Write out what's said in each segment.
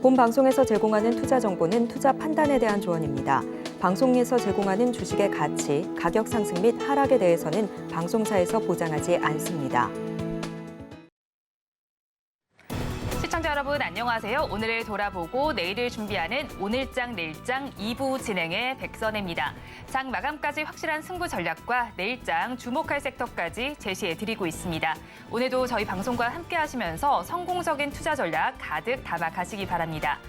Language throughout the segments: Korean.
본 방송에서 제공하는 투자 정보는 투자 판단에 대한 조언입니다. 방송에서 제공하는 주식의 가치, 가격 상승 및 하락에 대해서는 방송사에서 보장하지 않습니다. 시청자 여러분 안녕하세요. 오늘을 돌아보고 내일을 준비하는 오늘장 내일장 2부 진행의 백선혜입니다. 장 마감까지 확실한 승부 전략과 내일장 주목할 섹터까지 제시해드리고 있습니다. 오늘도 저희 방송과 함께 하시면서 성공적인 투자 전략 가득 담아 가시기 바랍니다.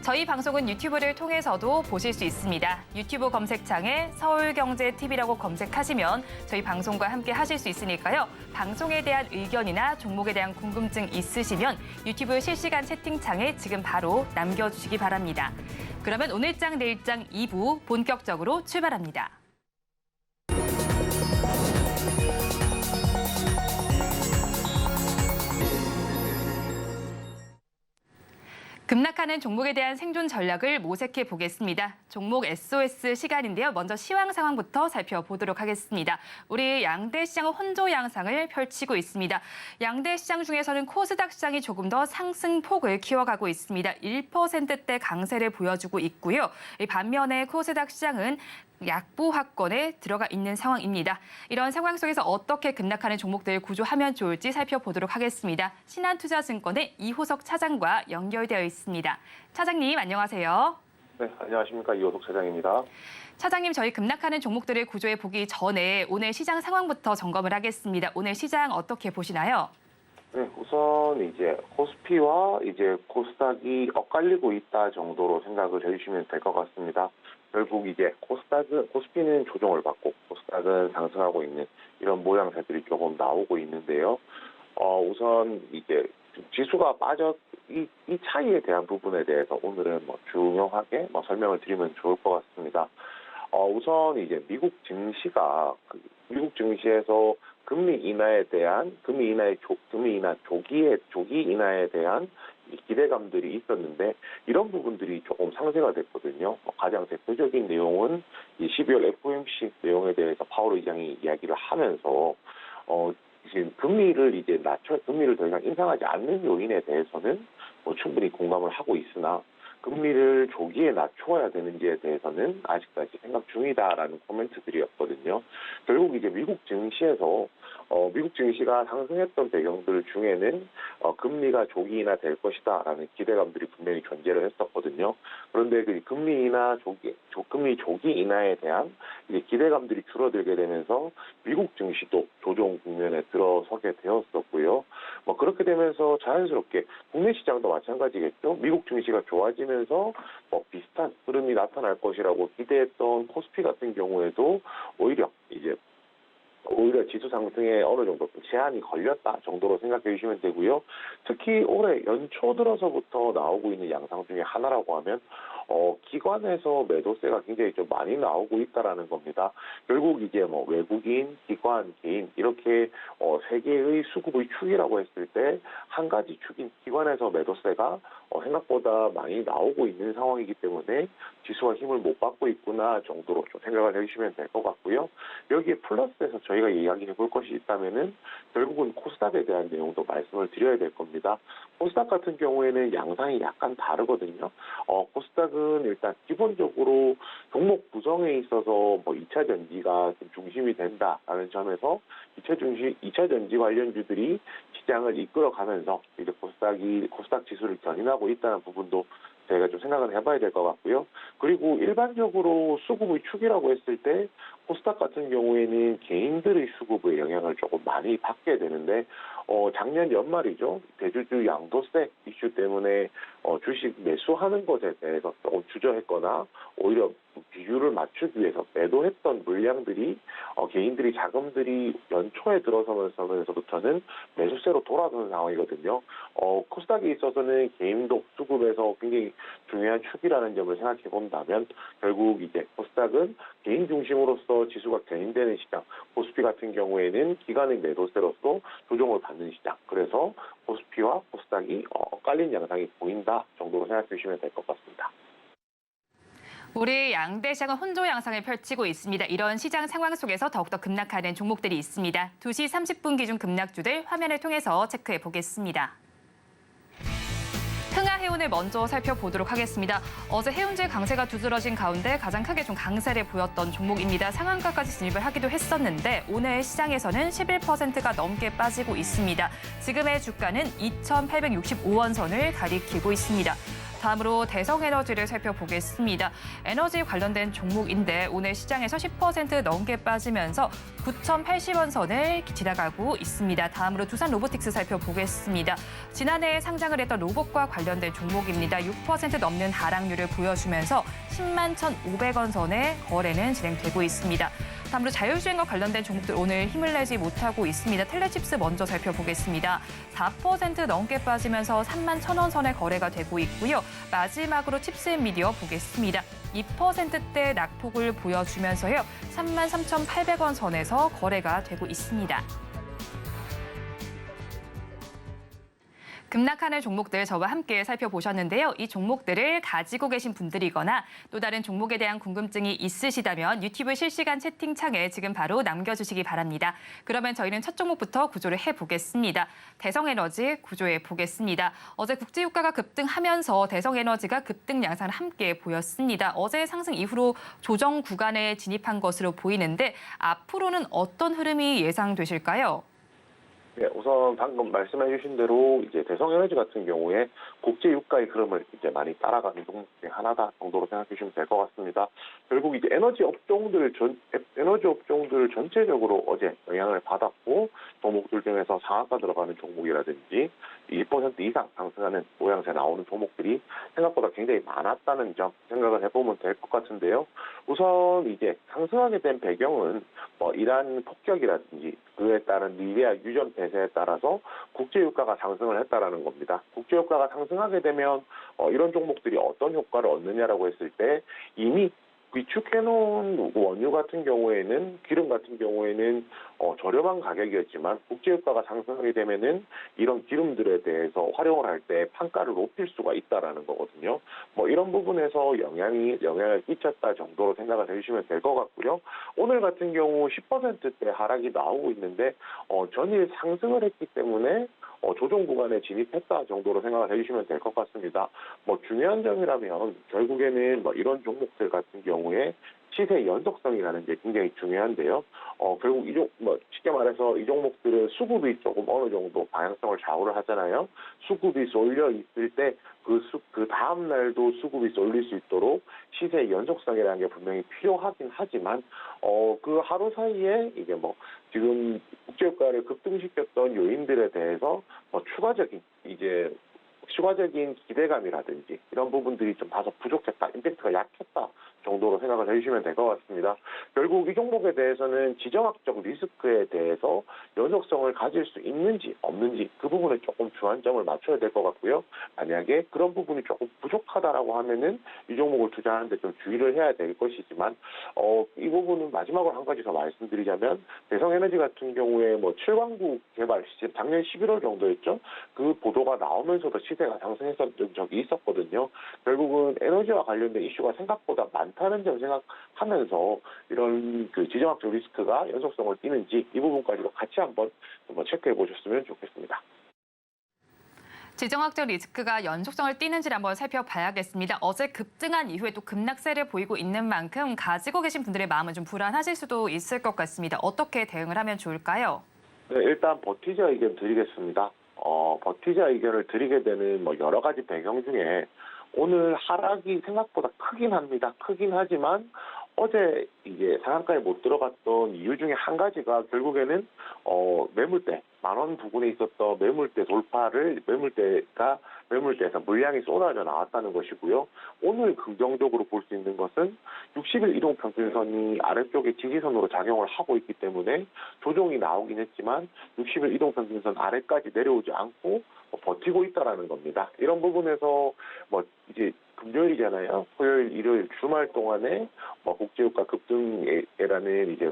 저희 방송은 유튜브를 통해서도 보실 수 있습니다. 유튜브 검색창에 서울경제TV라고 검색하시면 저희 방송과 함께 하실 수 있으니까요. 방송에 대한 의견이나 종목에 대한 궁금증 있으시면 유튜브 실시간 채팅창에 지금 바로 남겨주시기 바랍니다. 그러면 오늘장 내일장 2부 본격적으로 출발합니다. 급락하는 종목에 대한 생존 전략을 모색해 보겠습니다. 종목 SOS 시간인데요. 먼저 시황 상황부터 살펴보도록 하겠습니다. 우리 양대 시장은 혼조 양상을 펼치고 있습니다. 양대 시장 중에서는 코스닥 시장이 조금 더 상승폭을 키워가고 있습니다. 1%대 강세를 보여주고 있고요. 반면에 코스닥 시장은 약보합권에 들어가 있는 상황입니다. 이런 상황 속에서 어떻게 급락하는 종목들을 구조하면 좋을지 살펴보도록 하겠습니다. 신한투자증권의 이호석 차장과 연결되어 있습니다. 차장님 안녕하세요. 네, 안녕하십니까. 이호석 차장입니다. 차장님, 저희 급락하는 종목들을 구조해 보기 전에 오늘 시장 상황부터 점검을 하겠습니다. 오늘 시장 어떻게 보시나요? 네, 우선 이제 코스피와 이제 코스닥이 엇갈리고 있다 정도로 생각을 해주시면 될 것 같습니다. 결국 이제 코스피는 조정을 받고 코스닥은 상승하고 있는 이런 모양새들이 조금 나오고 있는데요. 우선 이제 지수가 이 차이에 대한 부분에 대해서 오늘은 중요하게 설명을 드리면 좋을 것 같습니다. 우선 이제 미국 증시에서 금리 인하 조기 인하에 대한 기대감들이 있었는데 이런 부분들이 조금 상쇄가 됐거든요. 가장 대표적인 내용은 12월 FOMC 내용에 대해서 파월 의장이 이야기를 하면서 지금 금리를 더 이상 인상하지 않는 요인에 대해서는 충분히 공감을 하고 있으나 금리를 조기에 낮춰야 되는지에 대해서는 아직까지 생각 중이다라는 코멘트들이었거든요. 결국 이제 미국 증시가 상승했던 배경들 중에는 금리가 조기 인하될 것이다라는 기대감들이 분명히 존재를 했었거든요. 그런데 그 금리 조기 인하에 대한 기대감들이 줄어들게 되면서 미국 증시도 조정 국면에 들어서게 되었었고요. 그렇게 되면서 자연스럽게 국내 시장도 마찬가지겠죠. 미국 증시가 좋아지면서 비슷한 흐름이 나타날 것이라고 기대했던 코스피 같은 경우에도 오히려 지수 상승에 어느 정도 제한이 걸렸다 정도로 생각해 주시면 되고요. 특히 올해 연초 들어서부터 나오고 있는 양상 중에 하나라고 하면 기관에서 매도세가 굉장히 좀 많이 나오고 있다라는 겁니다. 결국 이제 외국인, 기관, 개인 이렇게 세 개의 수급의 축이라고 했을 때 한 가지 축인 기관에서 매도세가 생각보다 많이 나오고 있는 상황이기 때문에 지수가 힘을 못 받고 있구나 정도로 좀 생각을 해주시면 될 것 같고요. 여기에 플러스해서 저희가 이야기해 볼 것이 있다면은 결국은 코스닥에 대한 내용도 말씀을 드려야 될 겁니다. 코스닥 같은 경우에는 양상이 약간 다르거든요. 코스닥은 일단 기본적으로 종목 구성에 있어서 2차 전지가 좀 중심이 된다라는 점에서 2차 전지 관련주들이 시장을 이끌어가면서 이제 코스닥 지수를 견인하고 있다는 부분도 저희가 좀 생각을 해봐야 될 것 같고요. 그리고 일반적으로 수급의 축이라고 했을 때 코스닥 같은 경우에는 개인들의 수급의 영향을 조금 많이 받게 되는데 작년 연말이죠. 대주주 양도세 이슈 때문에 주식 매수하는 것에 대해서 조금 주저했거나 오히려 비율을 맞추기 위해서 매도했던 물량들이 개인들이 자금들이 연초에 들어서면서부터는 매수세로 돌아서는 상황이거든요. 코스닥에 있어서는 개인도 수급에서 굉장히 중요한 축이라는 점을 생각해 본다면 결국 이제 코스닥은 개인 중심으로서 지수가 견인되는 시장, 코스피 같은 경우에는 기관의 매도세로서 조정을 받는 시장. 그래서 코스피와 코스닥이 엇갈린 양상이 보인다 정도로 생각해 주시면 될 것 같습니다. 우리 양대 시장은 혼조 양상을 펼치고 있습니다. 이런 시장 상황 속에서 더욱더 급락하는 종목들이 있습니다. 2시 30분 기준 급락주들 화면을 통해서 체크해 보겠습니다. 흥하해운을 먼저 살펴보도록 하겠습니다. 어제 해운질 강세가 두드러진 가운데 가장 크게 좀 강세를 보였던 종목입니다. 상한가까지 진입을 하기도 했었는데 오늘 시장에서는 11%가 넘게 빠지고 있습니다. 지금의 주가는 2,865원 선을 가리키고 있습니다. 다음으로 대성에너지를 살펴보겠습니다. 에너지 관련된 종목인데 오늘 시장에서 10% 넘게 빠지면서 9,080원 선을 지나가고 있습니다. 다음으로 두산 로보틱스 살펴보겠습니다. 지난해 상장을 했던 로봇과 관련된 종목입니다. 6% 넘는 하락률을 보여주면서 10만 1,500원 선의 거래는 진행되고 있습니다. 다음으로 자율주행과 관련된 종목들 오늘 힘을 내지 못하고 있습니다. 텔레칩스 먼저 살펴보겠습니다. 4% 넘게 빠지면서 3만 1,000원 선의 거래가 되고 있고요. 마지막으로 칩스앤미디어 보겠습니다. 2%대 낙폭을 보여주면서요. 3만 3,800원 선에서 거래가 되고 있습니다. 급락하는 종목들 저와 함께 살펴보셨는데요. 이 종목들을 가지고 계신 분들이거나 또 다른 종목에 대한 궁금증이 있으시다면 유튜브 실시간 채팅창에 지금 바로 남겨주시기 바랍니다. 그러면 저희는 첫 종목부터 구조를 해보겠습니다. 대성에너지 구조해 보겠습니다. 어제 국제유가가 급등하면서 대성에너지가 급등 양상을 함께 보였습니다. 어제 상승 이후로 조정 구간에 진입한 것으로 보이는데 앞으로는 어떤 흐름이 예상되실까요? 네, 우선 방금 말씀해 주신 대로 이제 대성에너지 같은 경우에 국제 유가의 흐름을 이제 많이 따라가는 종목 중에 하나다 정도로 생각해 주시면 될 것 같습니다. 결국 이제 에너지 업종들 전체적으로 어제 영향을 받았고 종목들 중에서 상한가 들어가는 종목이라든지 2% 이상 상승하는 모양새 나오는 종목들이 생각보다 굉장히 많았다는 점 생각을 해보면 될 것 같은데요. 우선 이제 상승하게 된 배경은 이란 폭격이라든지 그에 따른 리비아 유전 폐쇄에 따라서 국제유가가 상승을 했다라는 겁니다. 국제유가가 상승하게 되면 이런 종목들이 어떤 효과를 얻느냐라고 했을 때 이미 위축해놓은 원유 같은 경우에는 기름 같은 경우에는 저렴한 가격이었지만 국제유가가 상승하게 되면은 이런 기름들에 대해서 활용을 할 때 판가를 높일 수가 있다라는 거거든요. 이런 부분에서 영향을 끼쳤다 정도로 생각을 해주시면 될 것 같고요. 오늘 같은 경우 10%대 하락이 나오고 있는데 전일 상승을 했기 때문에 조정 구간에 진입했다 정도로 생각을 해주시면 될 것 같습니다. 중요한 점이라면 결국에는 이런 종목들 같은 경우에 시세 연속성이라는 게 굉장히 중요한데요. 결국 쉽게 말해서 이 종목들은 수급이 조금 어느 정도 방향성을 좌우를 하잖아요. 수급이 쏠려 있을 때 그 다음 날도 수급이 쏠릴 수 있도록 시세 연속성이라는 게 분명히 필요하긴 하지만 그 하루 사이에 이게 지금 국제유가를 급등시켰던 요인들에 대해서 추가적인 기대감이라든지 이런 부분들이 좀 다소 부족했다, 임팩트가 약했다 정도로 생각을 해주시면 될 것 같습니다. 결국 이 종목에 대해서는 지정학적 리스크에 대해서 연속성을 가질 수 있는지 없는지 그 부분에 조금 주안점을 맞춰야 될 것 같고요. 만약에 그런 부분이 조금 부족하다라고 하면은 이 종목을 투자하는데 좀 주의를 해야 될 것이지만 이 부분은 마지막으로 한 가지 더 말씀드리자면 대성에너지 같은 경우에 7광구 개발 시점 작년 11월 정도였죠. 그 보도가 나오면서도 시세가 상승했었던 적이 있었거든요. 결국은 에너지와 관련된 이슈가 생각보다 많다는 점 생각하면서 이런 지정학적 리스크가 연속성을 띠는지 이 부분까지도 같이 한번 체크해 보셨으면 좋겠습니다. 지정학적 리스크가 연속성을 띠는지를 한번 살펴봐야겠습니다. 어제 급등한 이후에 또 급락세를 보이고 있는 만큼 가지고 계신 분들의 마음은 좀 불안하실 수도 있을 것 같습니다. 어떻게 대응을 하면 좋을까요? 네, 일단 버티자 의견 드리겠습니다. 버티자 의견을 드리게 되는 여러 가지 배경 중에 오늘 하락이 생각보다 크긴 합니다. 크긴 하지만 어제 이제 상한가에 못 들어갔던 이유 중에 한 가지가 결국에는 매물대 10,000원 부근에 있었던 매물대에서 물량이 쏟아져 나왔다는 것이고요. 오늘 긍정적으로 볼 수 있는 것은 60일 이동평균선이 아래쪽에 지지선으로 작용을 하고 있기 때문에 조정이 나오긴 했지만 60일 이동평균선 아래까지 내려오지 않고 버티고 있다라는 겁니다. 이런 부분에서 이제 금요일이잖아요. 토요일, 일요일 주말 동안에 국제유가 급등이라는 이제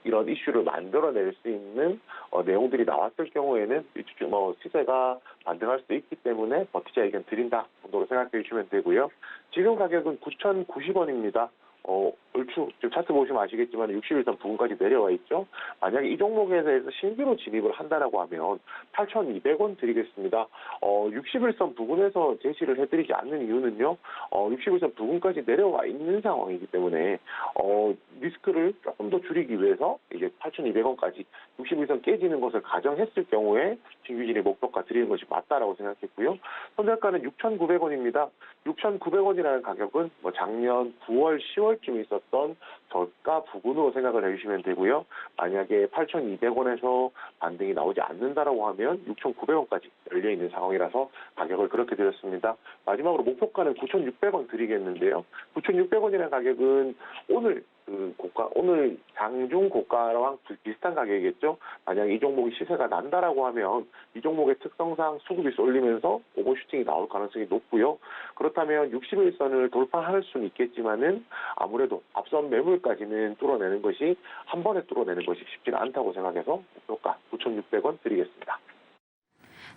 이런 이슈를 만들어낼 수 있는 내용들이 나왔을 경우에는 시세가 반등할 수도 있기 때문에 버티자 의견 드린다 정도로 생각해 주시면 되고요. 지금 가격은 9,090원입니다. 얼추 지금 차트 보시면 아시겠지만 61선 부근까지 내려와 있죠. 만약에 이 종목에 대해서 신규로 진입을 한다라고 하면 8,200원 드리겠습니다. 61선 부근에서 제시를 해드리지 않는 이유는요. 61선 부근까지 내려와 있는 상황이기 때문에 리스크를 조금 더 줄이기 위해서 이제 8,200원까지 61선 깨지는 것을 가정했을 경우에 신규 진입 목표가 드리는 것이 맞다라고 생각했고요. 손절가는 6,900원입니다. 6,900원이라는 가격은 뭐 작년 9월, 10월쯤 있었던 저가 부근으로 생각을 해주시면 되고요. 만약에 8,200원에서 반등이 나오지 않는다라고 하면 6,900원까지 열려 있는 상황이라서 가격을 그렇게 드렸습니다. 마지막으로 목표가는 9,600원 드리겠는데요. 9,600원이라는 가격은 오늘 오늘 장중 고가랑 비슷한 가격이겠죠. 만약에 이 종목이 시세가 난다라고 하면 이 종목의 특성상 수급이 쏠리면서 오버슈팅이 나올 가능성이 높고요. 그렇다면 61선을 돌파할 수는 있겠지만은 아무래도 앞선 매물까지는 뚫어내는 것이 한 번에 뚫어내는 것이 쉽지는 않다고 생각해서 목표가 9,600원 드리겠습니다.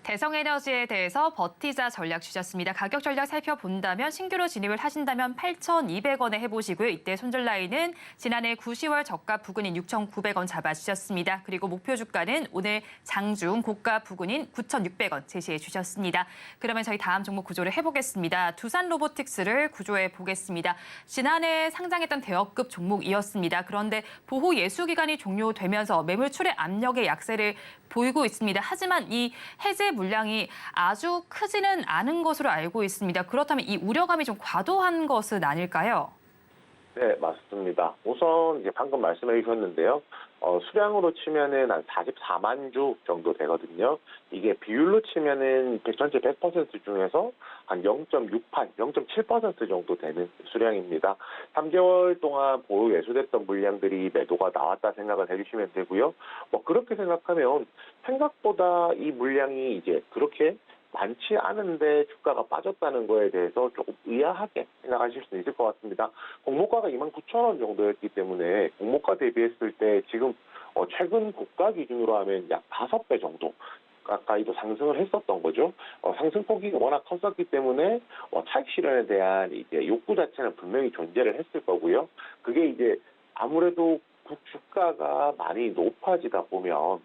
대성에너지에 대해서 버티자 전략 주셨습니다. 가격 전략 살펴본다면 신규로 진입을 하신다면 8,200원에 해보시고요. 이때 손절 라인은 지난해 9, 10월 저가 부근인 6,900원 잡아주셨습니다. 그리고 목표 주가는 오늘 장중 고가 부근인 9,600원 제시해 주셨습니다. 그러면 저희 다음 종목 구조를 해보겠습니다. 두산 로보틱스를 구조해 보겠습니다. 지난해 상장했던 대여급 종목이었습니다. 그런데 보호 예수 기간이 종료되면서 매물 출회 압력의 약세를 보이고 있습니다. 하지만 이 해제 물량이 아주 크지는 않은 것으로 알고 있습니다. 그렇다면 이 우려감이 좀 과도한 것은 아닐까요? 네, 맞습니다. 우선 이제 방금 말씀해 주셨는데요. 수량으로 치면은 한 44만 주 정도 되거든요. 이게 비율로 치면은 전체 100% 중에서 한 0.68, 0.7% 정도 되는 수량입니다. 3개월 동안 보유 예수됐던 물량들이 매도가 나왔다 생각을 해주시면 되고요. 그렇게 생각하면 생각보다 이 물량이 이제 그렇게 많지 않은데 주가가 빠졌다는 거에 대해서 조금 의아하게 생각하실 수 있을 것 같습니다. 공모가가 29,000원 정도였기 때문에 공모가 대비했을 때 지금 최근 고가 기준으로 하면 약 5배 정도 가까이도 상승을 했었던 거죠. 상승폭이 워낙 컸었기 때문에 차익 실현에 대한 이제 욕구 자체는 분명히 존재를 했을 거고요. 그게 이제 아무래도 주가가 많이 높아지다 보면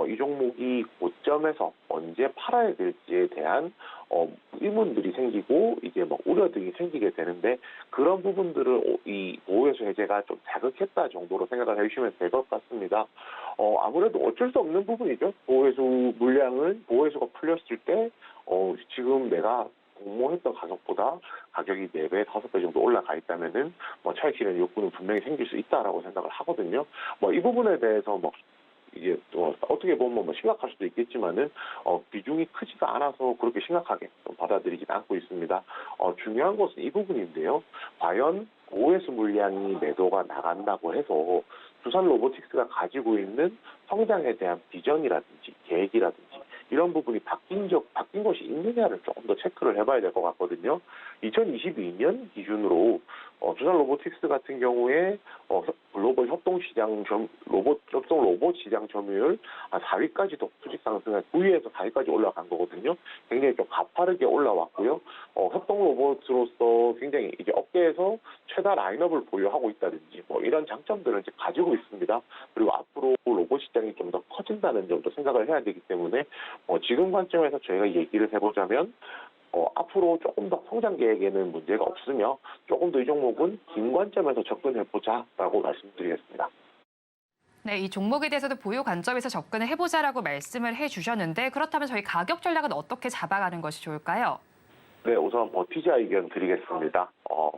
이 종목이 고점에서 언제 팔아야 될지에 대한 의문들이 생기고 이제 우려들이 생기게 되는데 그런 부분들을 이 보호예수 해제가 좀 자극했다 정도로 생각을 해주시면 될 것 같습니다. 아무래도 어쩔 수 없는 부분이죠. 보호예수가 풀렸을 때 지금 내가 공모했던 가격보다 가격이 4배, 5배 정도 올라가 있다면은 차익 실현 욕구는 분명히 생길 수 있다라고 생각을 하거든요. 이 부분에 대해서 이게 어떻게 보면 심각할 수도 있겠지만은 비중이 크지가 않아서 그렇게 심각하게 좀 받아들이지는 않고 있습니다. 중요한 것은 이 부분인데요. 과연 보호예수 물량이 매도가 나간다고 해서 두산 로보틱스가 가지고 있는 성장에 대한 비전이라든지 계획이라든지 이런 부분이 바뀐 것이 있느냐를 조금 더 체크를 해봐야 될 것 같거든요. 2022년 기준으로 두산 로보틱스 같은 경우에 글로벌 협동 로봇 시장 점유율 한 4위까지도 수직 상승한 9위에서 4위까지 올라간 거거든요. 굉장히 좀 가파르게 올라왔고요. 협동 로봇으로서 굉장히 이제 업계에서 최다 라인업을 보유하고 있다든지 이런 장점들을 이제 가지고 있습니다. 그리고 앞으로 로봇 시장이 좀 더 커진다는 점도 생각을 해야 되기 때문에 지금 관점에서 저희가 얘기를 해보자면 앞으로 조금 더 성장 계획에는 문제가 없으며 조금 더 이 종목은 긴 관점에서 접근해보자라고 말씀드리겠습니다. 네, 이 종목에 대해서도 보유 관점에서 접근을 해보자라고 말씀을 해주셨는데 그렇다면 저희 가격 전략은 어떻게 잡아가는 것이 좋을까요? 네, 우선 버티자 의견 드리겠습니다.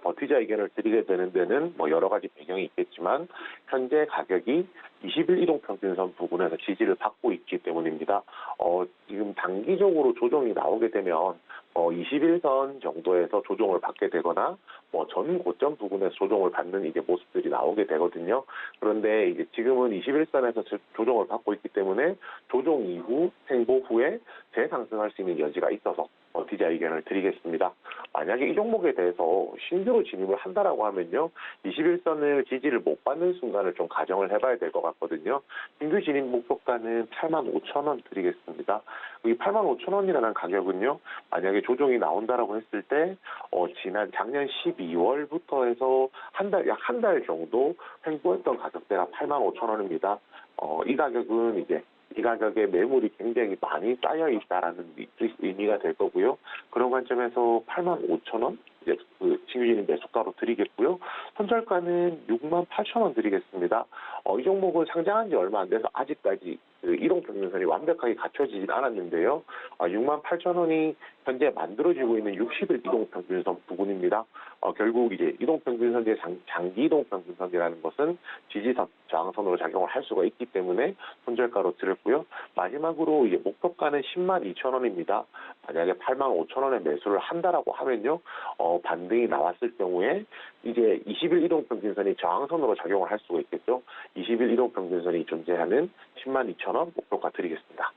버티자 의견을 드리게 되는 데는 여러 가지 배경이 있겠지만 현재 가격이 20일 이동평균선 부근에서 지지를 받고 있기 때문입니다. 지금 단기적으로 조정이 나오게 되면 21선 정도에서 조정을 받게 되거나 전 고점 부근에서 조정을 받는 이제 모습들이 나오게 되거든요. 그런데 이제 지금은 21선에서 조정을 받고 있기 때문에 조정 이후 행보 후에 재상승할 수 있는 여지가 있어서 버티자 의견을 드리겠습니다. 만약에 이 종목에 대해서 신규로 진입을 한다라고 하면요, 21선을 지지를 못 받는 순간을 좀 가정을 해봐야 될 것 같거든요. 신규 진입 목표가는 85,000원 드리겠습니다. 이 85,000원이라는 가격은요, 만약에 조정이 나온다라고 했을 때 지난 작년 12월부터 해서 약 한 달 정도 횡보했던 가격대가 85,000원입니다. 이 가격은 이제 이 가격에 매물이 굉장히 많이 쌓여 있다라는 의미가 될 거고요. 그런 관점에서 85,000원 이제 그 신규진입 매수가로 드리겠고요. 손절가는 68,000원 드리겠습니다. 이 종목은 상장한 지 얼마 안 돼서 아직까지 그 이동평균선이 완벽하게 갖춰지진 않았는데요. 68,000원이 현재 만들어지고 있는 60일 이동평균선 부근입니다. 결국 이제 이동평균선의 장기 이동평균선이라는 것은 지지선, 저항선으로 작용을 할 수가 있기 때문에 손절가로 드렸고요. 마지막으로 이제 목표가는 102,000원입니다. 만약에 85,000원에 매수를 한다라고 하면요, 반등이 나왔을 경우에 이제 20일 이동평균선이 저항선으로 작용을 할 수가 있겠죠. 20일 이동평균선이 존재하는 102,000원 목표가 드리겠습니다.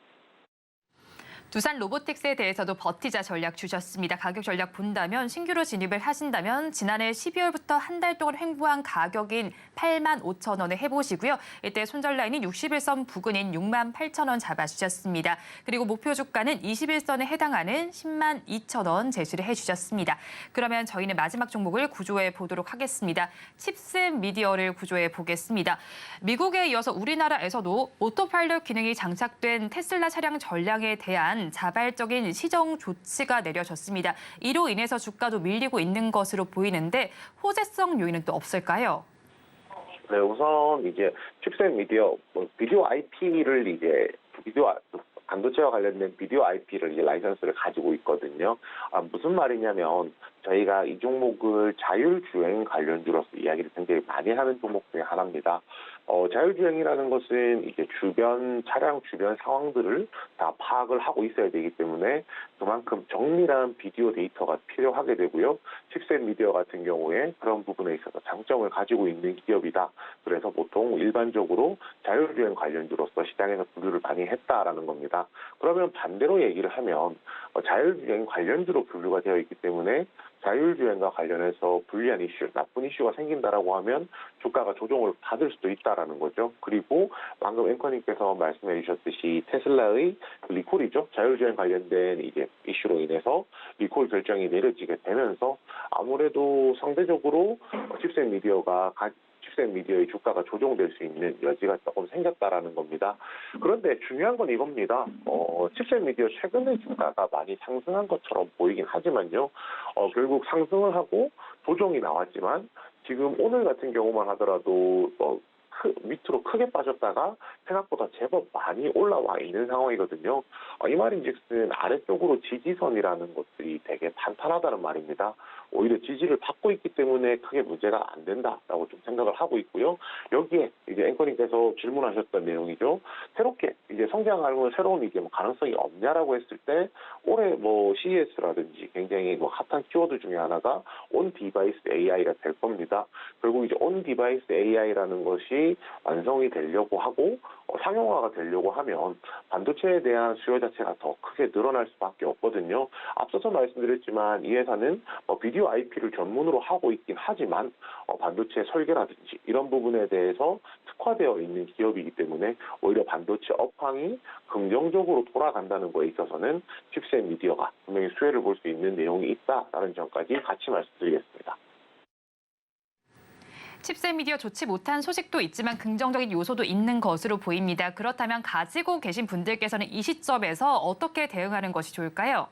두산 로보틱스에 대해서도 버티자 전략 주셨습니다. 가격 전략 본다면 신규로 진입을 하신다면 지난해 12월부터 한 달 동안 횡보한 가격인 85,000원에 해보시고요. 이때 손절 라인인 61선 부근인 68,000원 잡아주셨습니다. 그리고 목표 주가는 21선에 해당하는 102,000원 제시를 해주셨습니다. 그러면 저희는 마지막 종목을 구조해 보도록 하겠습니다. 칩셋 미디어를 구조해 보겠습니다. 미국에 이어서 우리나라에서도 오토파일럿 기능이 장착된 테슬라 차량 전량에 대한 자발적인 시정 조치가 내려졌습니다. 이로 인해서 주가도 밀리고 있는 것으로 보이는데 호재성 요인은 또 없을까요? 네, 우선 이제 칩셋 미디어, 비디오 IP를 이제 반도체와 관련된 비디오 IP를 이제 라이선스를 가지고 있거든요. 무슨 말이냐면 저희가 이 종목을 자율주행 관련주로서 이야기를 굉장히 많이 하는 종목 중에 하나입니다. 자율주행이라는 것은 이제 차량 주변 상황들을 다 파악을 하고 있어야 되기 때문에 그만큼 정밀한 비디오 데이터가 필요하게 되고요. 칩셋 미디어 같은 경우에 그런 부분에 있어서 장점을 가지고 있는 기업이다. 그래서 보통 일반적으로 자율주행 관련주로서 시장에서 분류를 많이 했다라는 겁니다. 그러면 반대로 얘기를 하면 자율주행 관련주로 분류가 되어 있기 때문에 자율주행과 관련해서 불리한 이슈, 나쁜 이슈가 생긴다라고 하면 주가가 조정을 받을 수도 있다라는 거죠. 그리고 방금 앵커님께서 말씀해 주셨듯이 테슬라의 리콜이죠. 자율주행 관련된 이제 이슈로 인해서 리콜 결정이 내려지게 되면서 아무래도 상대적으로 칩셋 미디어의 주가가 조정될 수 있는 여지가 조금 생겼다라는 겁니다. 그런데 중요한 건 이겁니다. 칩셋 미디어 최근에 주가가 많이 상승한 것처럼 보이긴 하지만요. 결국 상승을 하고 조정이 나왔지만 지금 오늘 같은 경우만 하더라도 밑으로 크게 빠졌다가 생각보다 제법 많이 올라와 있는 상황이거든요. 이 말인즉슨 아래쪽으로 지지선이라는 것들이 되게 탄탄하다는 말입니다. 오히려 지지를 받고 있기 때문에 크게 문제가 안 된다라고 좀 생각을 하고 있고요. 여기에 이제 앵커님께서 질문하셨던 내용이죠. 새롭게 이제 성장하는 새로운 이제 가능성이 없냐라고 했을 때 올해 CES라든지 굉장히 핫한 키워드 중에 하나가 온 디바이스 AI가 될 겁니다. 결국 이제 온 디바이스 AI라는 것이 완성이 되려고 하고 상용화가 되려고 하면 반도체에 대한 수요 자체가 더 크게 늘어날 수밖에 없거든요. 앞서서 말씀드렸지만 이 회사는 비디오 IP를 전문으로 하고 있긴 하지만 반도체 설계라든지 이런 부분에 대해서 특화되어 있는 기업이기 때문에 오히려 반도체 업황이 긍정적으로 돌아간다는 거에 있어서는 칩셋 미디어가 분명히 수혜를 볼 수 있는 내용이 있다라는 점까지 같이 말씀드리겠습니다. 칩셋 미디어 좋지 못한 소식도 있지만 긍정적인 요소도 있는 것으로 보입니다. 그렇다면 가지고 계신 분들께서는 이 시점에서 어떻게 대응하는 것이 좋을까요?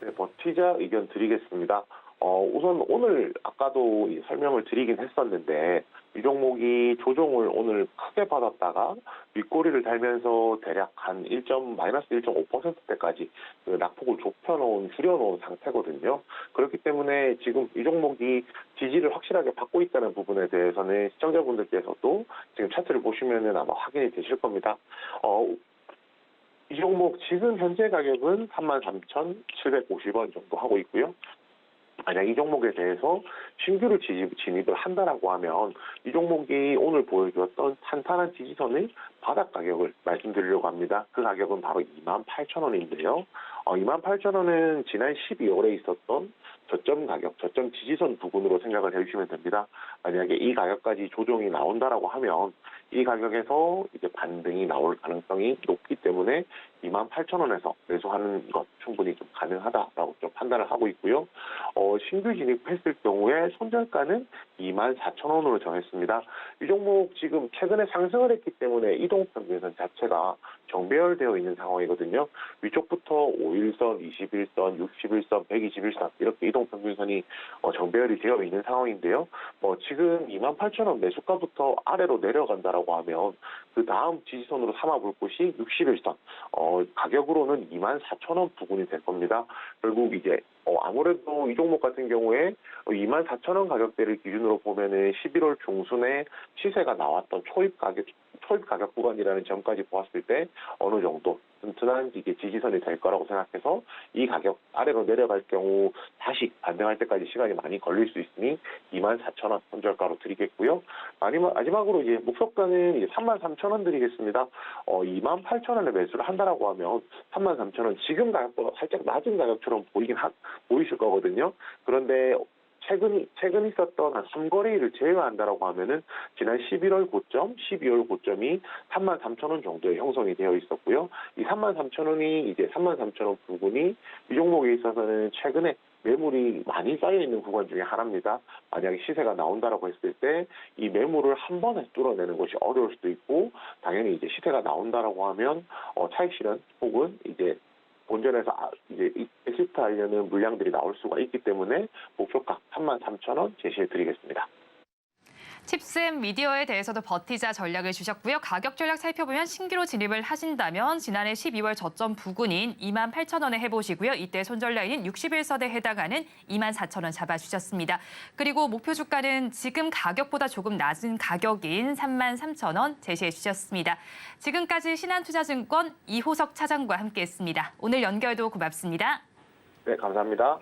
네, 버티자 의견 드리겠습니다. 우선 오늘 아까도 설명을 드리긴 했었는데 이 종목이 조정을 오늘 크게 받았다가 윗꼬리를 달면서 대략 한 마이너스 1.5%대까지 낙폭을 줄여놓은 상태거든요. 그렇기 때문에 지금 이 종목이 지지를 확실하게 받고 있다는 부분에 대해서는 시청자분들께서도 지금 차트를 보시면은 아마 확인이 되실 겁니다. 이 종목 지금 현재 가격은 33,750원 정도 하고 있고요. 만약 이 종목에 대해서 신규로 진입을 한다라고 하면 이 종목이 오늘 보여주었던 탄탄한 지지선의 바닥 가격을 말씀드리려고 합니다. 그 가격은 바로 28,000원인데요. 28,000원은 지난 12월에 있었던 저점 가격, 저점 지지선 부근으로 생각을 해주시면 됩니다. 만약에 이 가격까지 조정이 나온다라고 하면 이 가격에서 이제 반등이 나올 가능성이 높기 때문에 28,000원에서 매수하는 것 충분히 좀 가능하다라고 좀 판단을 하고 있고요. 신규 진입했을 경우에 손절가는 24,000원으로 정했습니다. 이 종목 지금 최근에 상승을 했기 때문에 이동평균선 자체가 정배열되어 있는 상황이거든요. 위쪽부터 5일선, 21선, 61선, 121선 이렇게 이동평균선이 정배열이 되어 있는 상황인데요. 지금 28,000원 매수가부터 아래로 내려간다라고 하면 그 다음 지지선으로 삼아볼 곳이 61선. 가격으로는 24,000원 부근이 될 겁니다. 결국 이제 아무래도 이 종목 같은 경우에 24,000원 가격대를 기준으로 보면은 11월 중순에 시세가 나왔던 초입 가격 구간이라는 점까지 보았을 때 어느 정도 튼튼한 이게 지지선이 될 거라고 생각해서 이 가격 아래로 내려갈 경우 다시 반등할 때까지 시간이 많이 걸릴 수 있으니 24,000원 손절가로 드리겠고요. 마지막으로 이제 목표가는 이제 33,000원 드리겠습니다. 28,000원에 매수를 한다라고 하면 33,000원 지금 가격보다 살짝 낮은 가격처럼 보이실 거거든요. 그런데 최근 있었던 한 3거래일을 제외한다라고 하면은 지난 11월 고점, 12월 고점이 33,000원 정도에 형성이 되어 있었고요. 이 33,000원이 이제 33,000원 부분이 이 종목에 있어서는 최근에 매물이 많이 쌓여 있는 구간 중에 하나입니다. 만약에 시세가 나온다라고 했을 때 이 매물을 한 번에 뚫어내는 것이 어려울 수도 있고 당연히 이제 시세가 나온다라고 하면 차익 실현 혹은 이제 본전에서 이제 엑시트하려는 물량들이 나올 수가 있기 때문에 목표가 33,000원 제시해드리겠습니다. 칩셈 미디어에 대해서도 버티자 전략을 주셨고요. 가격 전략 살펴보면 신규로 진입을 하신다면 지난해 12월 저점 부근인 28,000원에 해보시고요. 이때 손절 라인은 61선에 해당하는 24,000원 잡아주셨습니다. 그리고 목표 주가는 지금 가격보다 조금 낮은 가격인 33,000원 제시해 주셨습니다. 지금까지 신한투자증권 이호석 차장과 함께했습니다. 오늘 연결도 고맙습니다. 네, 감사합니다.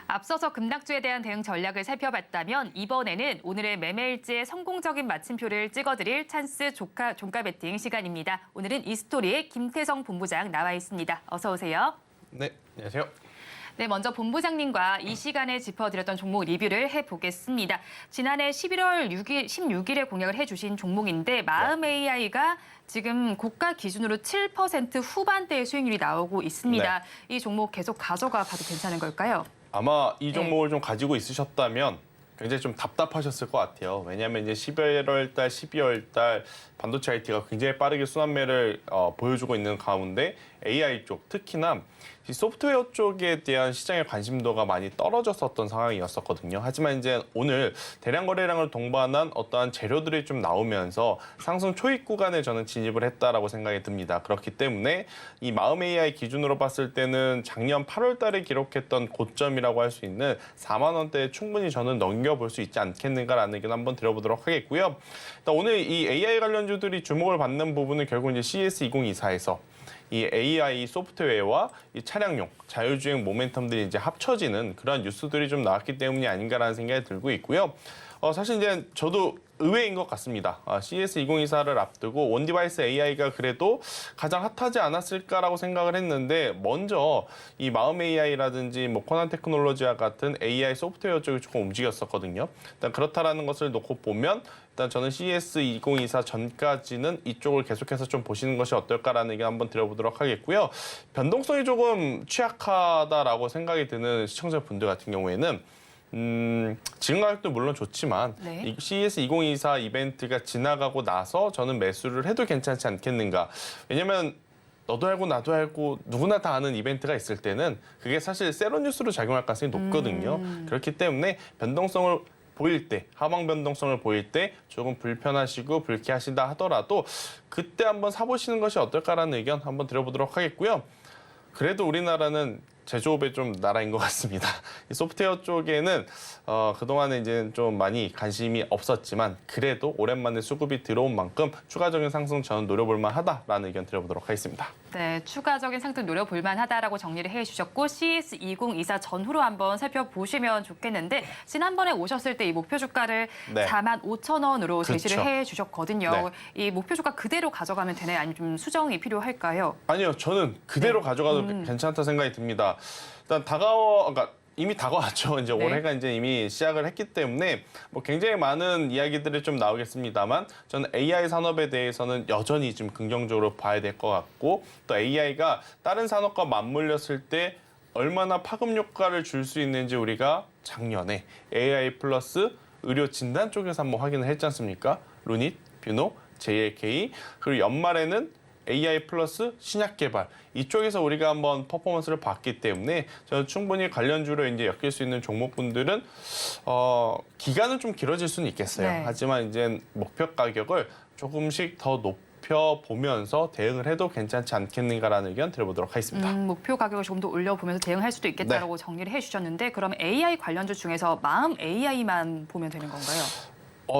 앞서서 급락주에 대한 대응 전략을 살펴봤다면 이번에는 오늘의 매매일지에 성공적인 마침표를 찍어드릴 찬스 종가 베팅 시간입니다. 오늘은 이스토리의 김태성 본부장 나와 있습니다. 어서 오세요. 네, 안녕하세요. 네, 먼저 본부장님과 이 시간에 짚어드렸던 종목 리뷰를 해보겠습니다. 지난해 11월 16일에 공약을 해주신 종목인데 마음 AI가 지금 고가 기준으로 7% 후반대의 수익률이 나오고 있습니다. 이 종목 계속 가져가 봐도 괜찮은 걸까요? 아마 이 종목을 좀 가지고 있으셨다면 굉장히 좀 답답하셨을 것 같아요. 왜냐하면 이제 11월 달, 12월 달 반도체 IT가 굉장히 빠르게 순환매를 보여주고 있는 가운데 AI 쪽, 특히나 이 소프트웨어 쪽에 대한 시장의 관심도가 많이 떨어졌었던 상황이었었거든요. 하지만 이제 오늘 대량 거래량을 동반한 어떠한 재료들이 좀 나오면서 상승 초입 구간에 저는 진입을 했다라고 생각이 듭니다. 그렇기 때문에 이 마음 AI 기준으로 봤을 때는 작년 8월 달에 기록했던 고점이라고 할 수 있는 4만 원대에 충분히 저는 넘겨볼 수 있지 않겠는가라는 의견 한번 드려보도록 하겠고요. 일단 오늘 이 AI 관련주들이 주목을 받는 부분은 결국 이제 CES 2024에서 이 AI 소프트웨어와 이 차량용 자율주행 모멘텀들이 이제 합쳐지는 그런 뉴스들이 좀 나왔기 때문이 아닌가라는 생각이 들고 있고요. 사실 이제 저도 의외인 것 같습니다. CES 2024를 앞두고 온디바이스 AI가 그래도 가장 핫하지 않았을까라고 생각을 했는데 먼저 이 마음 AI라든지 뭐 코난 테크놀로지와 같은 AI 소프트웨어 쪽이 조금 움직였었거든요. 일단 그렇다라는 것을 놓고 보면 일단 저는 CES 2024 전까지는 이쪽을 계속해서 좀 보시는 것이 어떨까라는 의견 한번 드려보도록 하겠고요. 변동성이 조금 취약하다라고 생각이 드는 시청자분들 같은 경우에는 지금 가격도 물론 좋지만 네. 이 CES 2024 이벤트가 지나가고 나서 저는 매수를 해도 괜찮지 않겠는가. 왜냐면 너도 알고 나도 알고 누구나 다 아는 이벤트가 있을 때는 그게 사실 세로 뉴스로 작용할 가능성이 높거든요. 그렇기 때문에 변동성을 보일 때, 하방 변동성을 보일 때 조금 불편하시고 불쾌하시다 하더라도 그때 한번 사보시는 것이 어떨까라는 의견 한번 드려보도록 하겠고요. 그래도 우리나라는 제조업의 좀 나라인 것 같습니다. 이 소프트웨어 쪽에는 그동안에 이제 좀 많이 관심이 없었지만 그래도 오랜만에 수급이 들어온 만큼 추가적인 상승 저는 노려볼 만하다라는 의견 드려보도록 하겠습니다. 네, 추가적인 상승 노려볼 만하다라고 정리를 해주셨고 CES 2024 전후로 한번 살펴보시면 좋겠는데 지난번에 오셨을 때 이 목표 주가를 네. 45,000원으로 제시를 그렇죠. 해주셨거든요. 이 목표 주가 그대로 가져가면 되나요? 아니면 좀 수정이 필요할까요? 아니요, 저는 그대로 가져가도 괜찮다 생각이 듭니다. 일단 그러니까 이미 다가왔죠. 이제 네. 올해가 이제 이미 시작을 했기 때문에 뭐 굉장히 많은 이야기들이 좀 나오겠습니다만 저는 AI 산업에 대해서는 여전히 좀 긍정적으로 봐야 될 것 같고 또 AI가 다른 산업과 맞물렸을 때 얼마나 파급 효과를 줄 수 있는지 우리가 작년에 AI 플러스 의료 진단 쪽에서 한번 확인을 했지 않습니까? 루닛, 뷰노, JLK 그리고 연말에는 AI 플러스 신약 개발 이쪽에서 우리가 한번 퍼포먼스를 봤기 때문에 저는 충분히 관련주로 이제 엮일 수 있는 종목분들은 기간은 좀 길어질 수는 있겠어요. 네. 하지만 이제 목표 가격을 조금씩 더 높여 보면서 대응을 해도 괜찮지 않겠는가라는 의견 드려보도록 하겠습니다. 목표 가격을 조금 더 올려보면서 대응할 수도 있겠다라고 정리를 해주셨는데 그럼 AI 관련주 중에서 마음 AI만 보면 되는 건가요?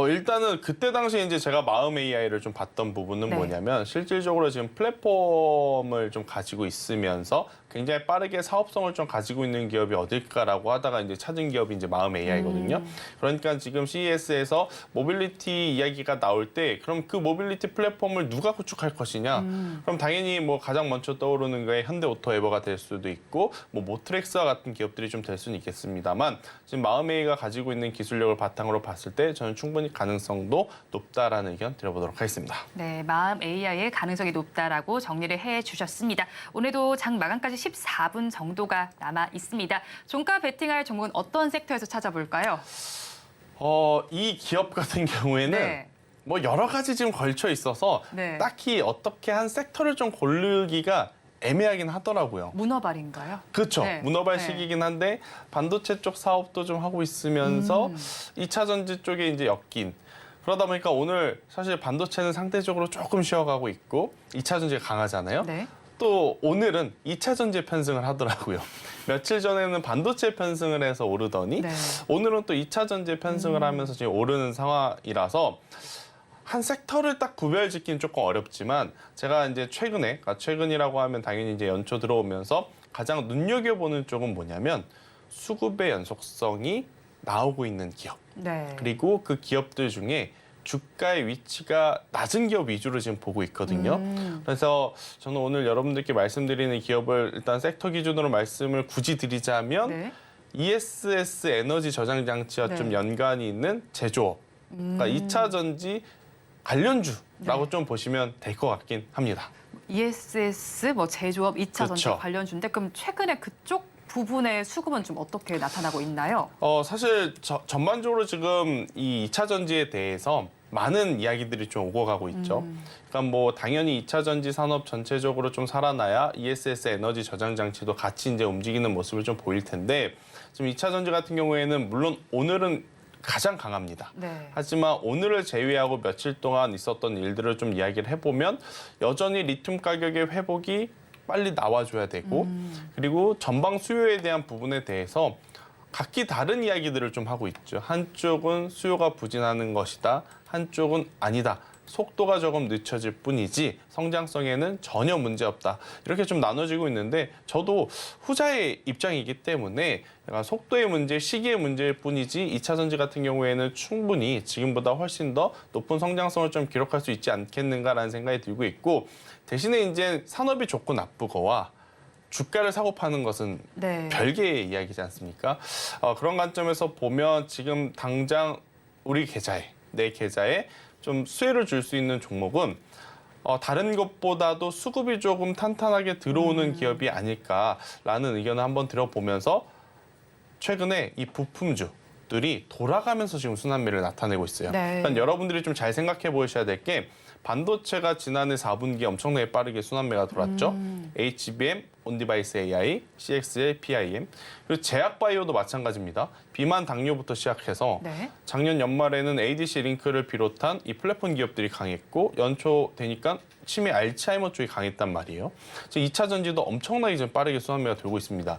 일단은 그때 당시에 이제 제가 마음 AI를 좀 봤던 부분은 네. 뭐냐면 실질적으로 지금 플랫폼을 좀 가지고 있으면서 굉장히 빠르게 사업성을 좀 가지고 있는 기업이 어딜까라고 하다가 이제 찾은 기업이 이제 마음 AI거든요. 그러니까 지금 CES에서 모빌리티 이야기가 나올 때 그럼 그 모빌리티 플랫폼을 누가 구축할 것이냐? 그럼 당연히 뭐 가장 먼저 떠오르는 게 현대오토에버가 될 수도 있고 뭐 모트렉스와 같은 기업들이 좀 될 수는 있겠습니다만 지금 마음 AI가 가지고 있는 기술력을 바탕으로 봤을 때 저는 충분히 가능성도 높다라는 의견 드려보도록 하겠습니다. 네, 마음 AI의 가능성이 높다라고 정리를 해주셨습니다. 오늘도 장 마감까지 14분 정도가 남아 있습니다. 종가 베팅할 종목은 어떤 섹터에서 찾아볼까요? 이 기업 같은 경우에는 네. 뭐 여러 가지 지금 걸쳐 있어서 네. 딱히 어떻게 한 섹터를 좀 고르기가 애매하긴 하더라고요. 문어발인가요? 그렇죠. 네. 문어발 네. 시기긴 한데 반도체 쪽 사업도 좀 하고 있으면서 2차 전지 쪽에 이제 엮인 그러다 보니까 오늘 사실 반도체는 상대적으로 조금 쉬어가고 있고 2차 전지가 강하잖아요. 네. 또 오늘은 2차 전지에 편승을 하더라고요. 며칠 전에는 반도체 편승을 해서 오르더니 네. 오늘은 또 2차 전지에 편승을 하면서 지금 오르는 상황이라서 한 섹터를 딱 구별짓기는 조금 어렵지만 제가 이제 최근이라고 하면 당연히 이제 연초 들어오면서 가장 눈여겨보는 쪽은 뭐냐면 수급의 연속성이 나오고 있는 기업. 네. 그리고 그 기업들 중에 주가의 위치가 낮은 기업 위주로 지금 보고 있거든요. 그래서 저는 오늘 여러분들께 말씀드리는 기업을 일단 섹터 기준으로 말씀을 굳이 드리자면 네. ESS 에너지 저장 장치와 네. 좀 연관이 있는 제조업, 그러니까 2차 전지 관련주라고 네. 좀 보시면 될 것 같긴 합니다. ESS, 뭐 제조업, 2차 전지 그렇죠. 관련주인데 그럼 최근에 그쪽 부분의 수급은 좀 어떻게 나타나고 있나요? 사실 전반적으로 지금 이 2차 전지에 대해서 많은 이야기들이 좀 오고 가고 있죠. 그러니까 뭐 당연히 2차 전지 산업 전체적으로 좀 살아나야 ESS 에너지 저장 장치도 같이 이제 움직이는 모습을 좀 보일 텐데 지금 2차 전지 같은 경우에는 물론 오늘은 가장 강합니다. 네. 하지만 오늘을 제외하고 며칠 동안 있었던 일들을 좀 이야기를 해보면 여전히 리튬 가격의 회복이 빨리 나와줘야 되고 그리고 전방 수요에 대한 부분에 대해서 각기 다른 이야기들을 좀 하고 있죠. 한쪽은 수요가 부진하는 것이다. 한쪽은 아니다. 속도가 조금 늦춰질 뿐이지 성장성에는 전혀 문제 없다. 이렇게 좀 나눠지고 있는데 저도 후자의 입장이기 때문에 약간 속도의 문제, 시기의 문제일 뿐이지 2차 전지 같은 경우에는 충분히 지금보다 훨씬 더 높은 성장성을 좀 기록할 수 있지 않겠는가라는 생각이 들고 있고 대신에 이제 산업이 좋고 나쁘고와 주가를 사고 파는 것은 네. 별개의 이야기지 않습니까? 그런 관점에서 보면 지금 당장 우리 계좌에, 내 계좌에 좀 수혜를 줄 수 있는 종목은 다른 것보다도 수급이 조금 탄탄하게 들어오는 기업이 아닐까라는 의견을 한번 들어보면서 최근에 이 부품주들이 돌아가면서 지금 순환매를 나타내고 있어요. 네. 일단 여러분들이 좀 잘 생각해 보셔야 될 게 반도체가 지난해 4분기에 엄청나게 빠르게 순환매가 돌았죠. HBM, 온디바이스 AI, CXL, PIM, 그리고 제약바이오도 마찬가지입니다. 비만 당뇨부터 시작해서 네. 작년 연말에는 ADC 링크를 비롯한 이 플랫폼 기업들이 강했고 연초 되니까 치매 알츠하이머 쪽이 강했단 말이에요. 지금 2차 전지도 엄청나게 지금 빠르게 순환매가 돌고 있습니다.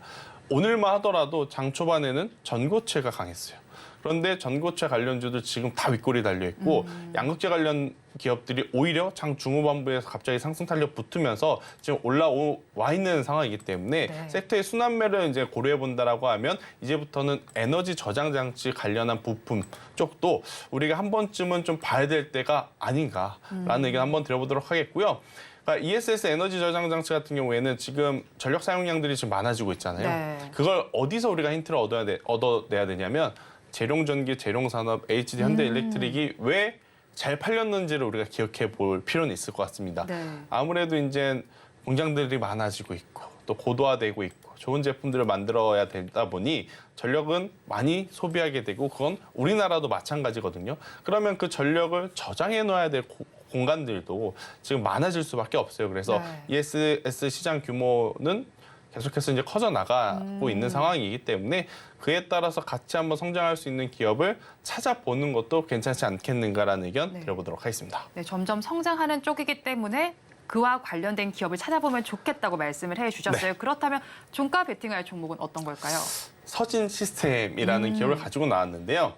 오늘만 하더라도 장 초반에는 전고체가 강했어요. 그런데 전고체 관련주들 지금 다 윗골이 달려있고 양극재 관련 기업들이 오히려 장 중후반부에서 갑자기 상승 탄력 붙으면서 지금 올라와 있는 상황이기 때문에 네. 섹터의 순환매를 이제 고려해 본다라고 하면 이제부터는 에너지 저장 장치 관련한 부품 쪽도 우리가 한 번쯤은 좀 봐야 될 때가 아닌가라는 의견 한번 드려보도록 하겠고요. 그러니까 ESS 에너지 저장 장치 같은 경우에는 지금 전력 사용량들이 지금 많아지고 있잖아요. 네. 그걸 어디서 우리가 힌트를 얻어내야 되냐면 재룡전기, 재룡산업, HD 현대일렉트릭이 왜 잘 팔렸는지를 우리가 기억해 볼 필요는 있을 것 같습니다. 네. 아무래도 이제 공장들이 많아지고 있고 또 고도화되고 있고 좋은 제품들을 만들어야 되다 보니 전력은 많이 소비하게 되고 그건 우리나라도 마찬가지거든요. 그러면 그 전력을 저장해 놔야 될 공간들도 지금 많아질 수밖에 없어요. 그래서 네. ESS 시장 규모는 계속해서 이제 커져 나가고 있는 상황이기 때문에 그에 따라서 같이 한번 성장할 수 있는 기업을 찾아보는 것도 괜찮지 않겠는가라는 의견 네. 드려보도록 하겠습니다. 네, 점점 성장하는 쪽이기 때문에 그와 관련된 기업을 찾아보면 좋겠다고 말씀을 해주셨어요. 그렇다면 종가 베팅할 종목은 어떤 걸까요? 서진 시스템이라는 기업을 가지고 나왔는데요.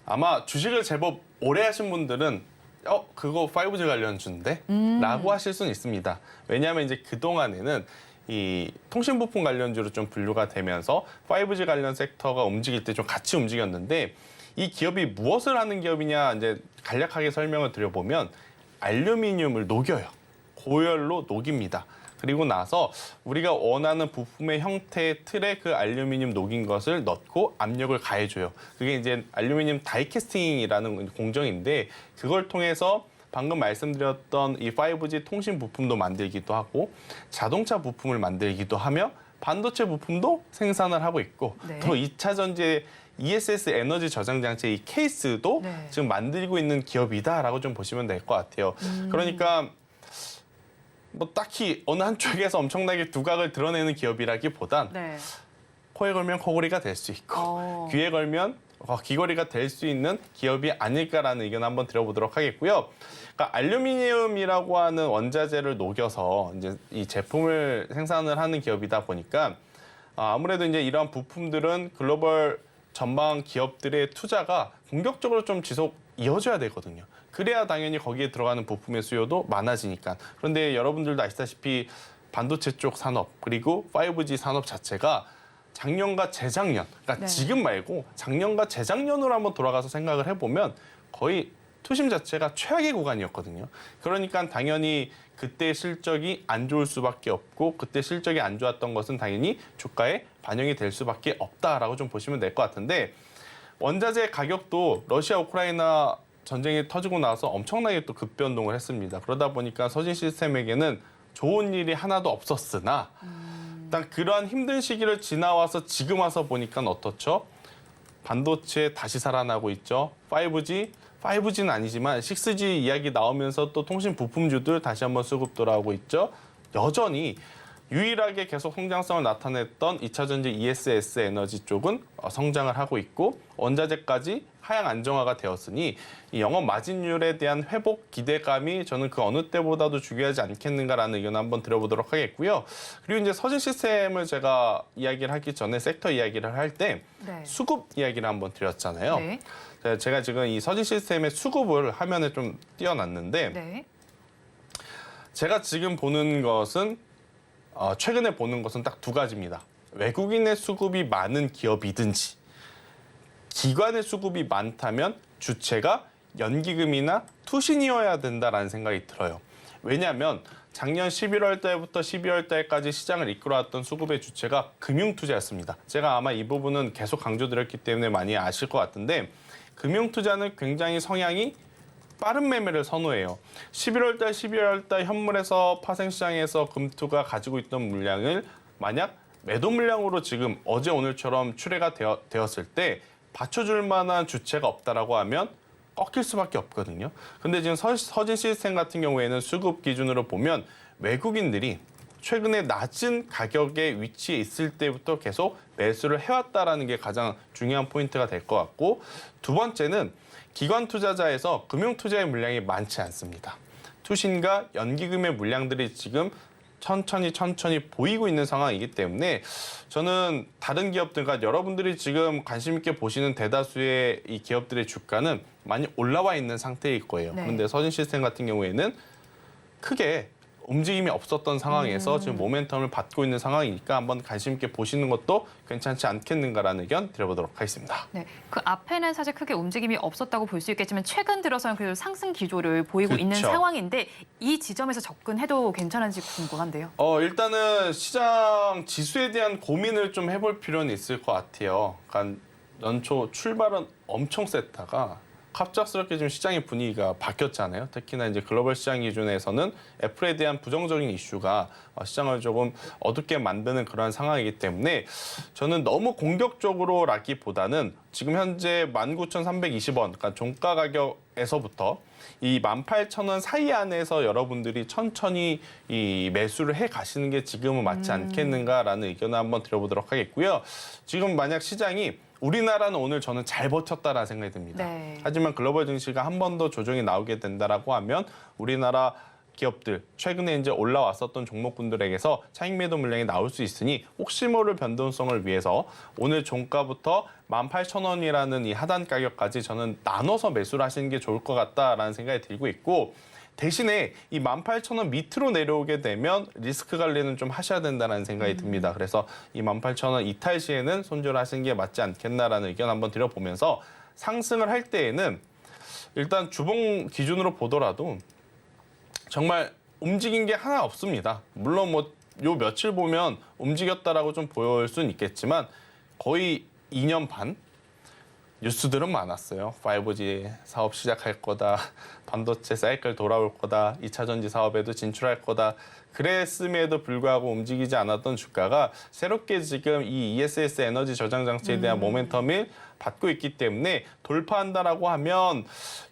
아마 주식을 제법 오래 하신 분들은 그거 5G 관련주인데? 라고 하실 수는 있습니다. 왜냐하면 이제 그동안에는 이 통신 부품 관련주로 좀 분류가 되면서 5G 관련 섹터가 움직일 때 좀 같이 움직였는데 이 기업이 무엇을 하는 기업이냐 이제 간략하게 설명을 드려보면 알루미늄을 녹여요. 고열로 녹입니다. 그리고 나서 우리가 원하는 부품의 형태의 틀에 그 알루미늄 녹인 것을 넣고 압력을 가해줘요. 그게 이제 알루미늄 다이캐스팅이라는 공정인데 그걸 통해서 방금 말씀드렸던 이 5G 통신 부품도 만들기도 하고 자동차 부품을 만들기도 하며 반도체 부품도 생산을 하고 있고 네. 또 2차 전지의 ESS 에너지 저장 장치의 이 케이스도 네. 지금 만들고 있는 기업이다라고 좀 보시면 될 것 같아요. 그러니까 뭐 딱히 어느 한쪽에서 엄청나게 두각을 드러내는 기업이라기보단 네. 코에 걸면 코골이가 될 수 있고 귀에 걸면 귀걸이가 될 수 있는 기업이 아닐까라는 의견 한번 드려보도록 하겠고요. 그러니까 알루미늄이라고 하는 원자재를 녹여서 이제 이 제품을 생산을 하는 기업이다 보니까 아무래도 이제 이러한 부품들은 글로벌 전방 기업들의 투자가 공격적으로 좀 지속 이어져야 되거든요. 그래야 당연히 거기에 들어가는 부품의 수요도 많아지니까. 그런데 여러분들도 아시다시피 반도체 쪽 산업 그리고 5G 산업 자체가 작년과 재작년, 그러니까 네. 지금 말고 작년과 재작년으로 한번 돌아가서 생각을 해보면 거의 투심 자체가 최악의 구간이었거든요. 그러니까 당연히 그때 실적이 안 좋을 수밖에 없고 그때 실적이 안 좋았던 것은 당연히 주가에 반영이 될 수밖에 없다라고 좀 보시면 될 것 같은데 원자재 가격도 러시아 우크라이나 전쟁이 터지고 나서 엄청나게 또 급변동을 했습니다. 그러다 보니까 서진 시스템에게는 좋은 일이 하나도 없었으나 일단 그러한 힘든 시기를 지나와서 지금 와서 보니까 어떻죠? 반도체 다시 살아나고 있죠. 5G는 아니지만 6G 이야기 나오면서 또 통신 부품주들 다시 한번 수급 돌아오고 있죠. 여전히 유일하게 계속 성장성을 나타냈던 2차 전지 ESS 에너지 쪽은 성장을 하고 있고 원자재까지 하향 안정화가 되었으니 이 영업 마진율에 대한 회복 기대감이 저는 그 어느 때보다도 중요하지 않겠는가라는 의견을 한번 들어보도록 하겠고요. 그리고 이제 서진 시스템을 제가 이야기를 하기 전에 섹터 이야기를 할 때 네. 수급 이야기를 한번 드렸잖아요. 네. 제가 지금 이 서진 시스템의 수급을 화면에 좀 띄워놨는데 네. 제가 지금 보는 것은 최근에 보는 것은 딱 두 가지입니다. 외국인의 수급이 많은 기업이든지 기관의 수급이 많다면 주체가 연기금이나 투신이어야 된다라는 생각이 들어요. 왜냐하면 작년 11월 달부터 12월 달까지 시장을 이끌어왔던 수급의 주체가 금융투자였습니다. 제가 아마 이 부분은 계속 강조드렸기 때문에 많이 아실 것 같은데 금융투자는 굉장히 성향이 빠른 매매를 선호해요. 11월 달, 12월 달 현물에서 파생시장에서 금투가 가지고 있던 물량을 만약 매도 물량으로 지금 어제 오늘처럼 출회가 되었을 때 받쳐줄 만한 주체가 없다라고 하면 꺾일 수밖에 없거든요. 근데 지금 서진 시스템 같은 경우에는 수급 기준으로 보면 외국인들이 최근에 낮은 가격에 위치해 있을 때부터 계속 매수를 해왔다라는 게 가장 중요한 포인트가 될 것 같고 두 번째는 기관 투자자에서 금융 투자의 물량이 많지 않습니다. 투신과 연기금의 물량들이 지금 천천히 보이고 있는 상황이기 때문에 저는 다른 기업들과 여러분들이 지금 관심 있게 보시는 대다수의 이 기업들의 주가는 많이 올라와 있는 상태일 거예요. 네. 그런데 서진 시스템 같은 경우에는 크게 움직임이 없었던 상황에서 지금 모멘텀을 받고 있는 상황이니까 한번 관심 있게 보시는 것도 괜찮지 않겠는가라는 의견 드려보도록 하겠습니다. 네, 그 앞에는 사실 크게 움직임이 없었다고 볼 수 있겠지만 최근 들어서는 그래도 상승 기조를 보이고 그쵸. 있는 상황인데 이 지점에서 접근해도 괜찮은지 궁금한데요. 일단은 시장 지수에 대한 고민을 좀 해볼 필요는 있을 것 같아요. 그러니까 연초 출발은 엄청 셌다가 갑작스럽게 지금 시장의 분위기가 바뀌었잖아요. 특히나 이제 글로벌 시장 기준에서는 애플에 대한 부정적인 이슈가 시장을 조금 어둡게 만드는 그러한 상황이기 때문에 저는 너무 공격적으로라기보다는 지금 현재 19,320원, 그러니까 종가 가격에서부터 이 18,000원 사이 안에서 여러분들이 천천히 이 매수를 해 가시는 게 지금은 맞지 않겠는가라는 의견을 한번 드려보도록 하겠고요. 지금 만약 시장이 우리나라는 오늘 저는 잘 버텼다라는 생각이 듭니다. 네. 하지만 글로벌 증시가 한 번 더 조정이 나오게 된다라고 하면 우리나라 기업들 최근에 이제 올라왔었던 종목군들에게서 차익 매도 물량이 나올 수 있으니 혹시 모를 변동성을 위해서 오늘 종가부터 18,000원이라는 이 하단 가격까지 저는 나눠서 매수를 하시는 게 좋을 것 같다라는 생각이 들고 있고 대신에 이 18,000원 밑으로 내려오게 되면 리스크 관리는 좀 하셔야 된다는 생각이 듭니다. 그래서 이 18,000원 이탈 시에는 손절을 하시는 게 맞지 않겠나라는 의견 한번 드려보면서 상승을 할 때에는 일단 주봉 기준으로 보더라도 정말 움직인 게 하나 없습니다. 물론 뭐 요 며칠 보면 움직였다라고 좀 보일 수는 있겠지만 거의 2년 반 뉴스들은 많았어요. 5G 사업 시작할 거다. 반도체 사이클 돌아올 거다. 2차 전지 사업에도 진출할 거다. 그랬음에도 불구하고 움직이지 않았던 주가가 새롭게 지금 이 ESS 에너지 저장 장치에 대한 모멘텀을 받고 있기 때문에 돌파한다라고 하면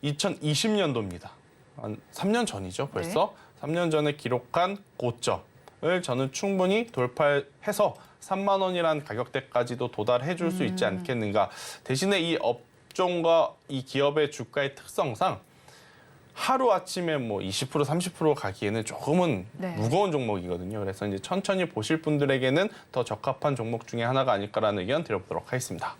2020년도입니다. 한 3년 전이죠, 벌써. 네. 3년 전에 기록한 고점을 저는 충분히 돌파해서 3만 원이라는 가격대까지도 도달해 줄 수 있지 않겠는가. 대신에 이 업종과 이 기업의 주가의 특성상 하루아침에 뭐 20%, 30% 가기에는 조금은 무거운 종목이거든요. 그래서 이제 천천히 보실 분들에게는 더 적합한 종목 중에 하나가 아닐까라는 의견 드려보도록 하겠습니다.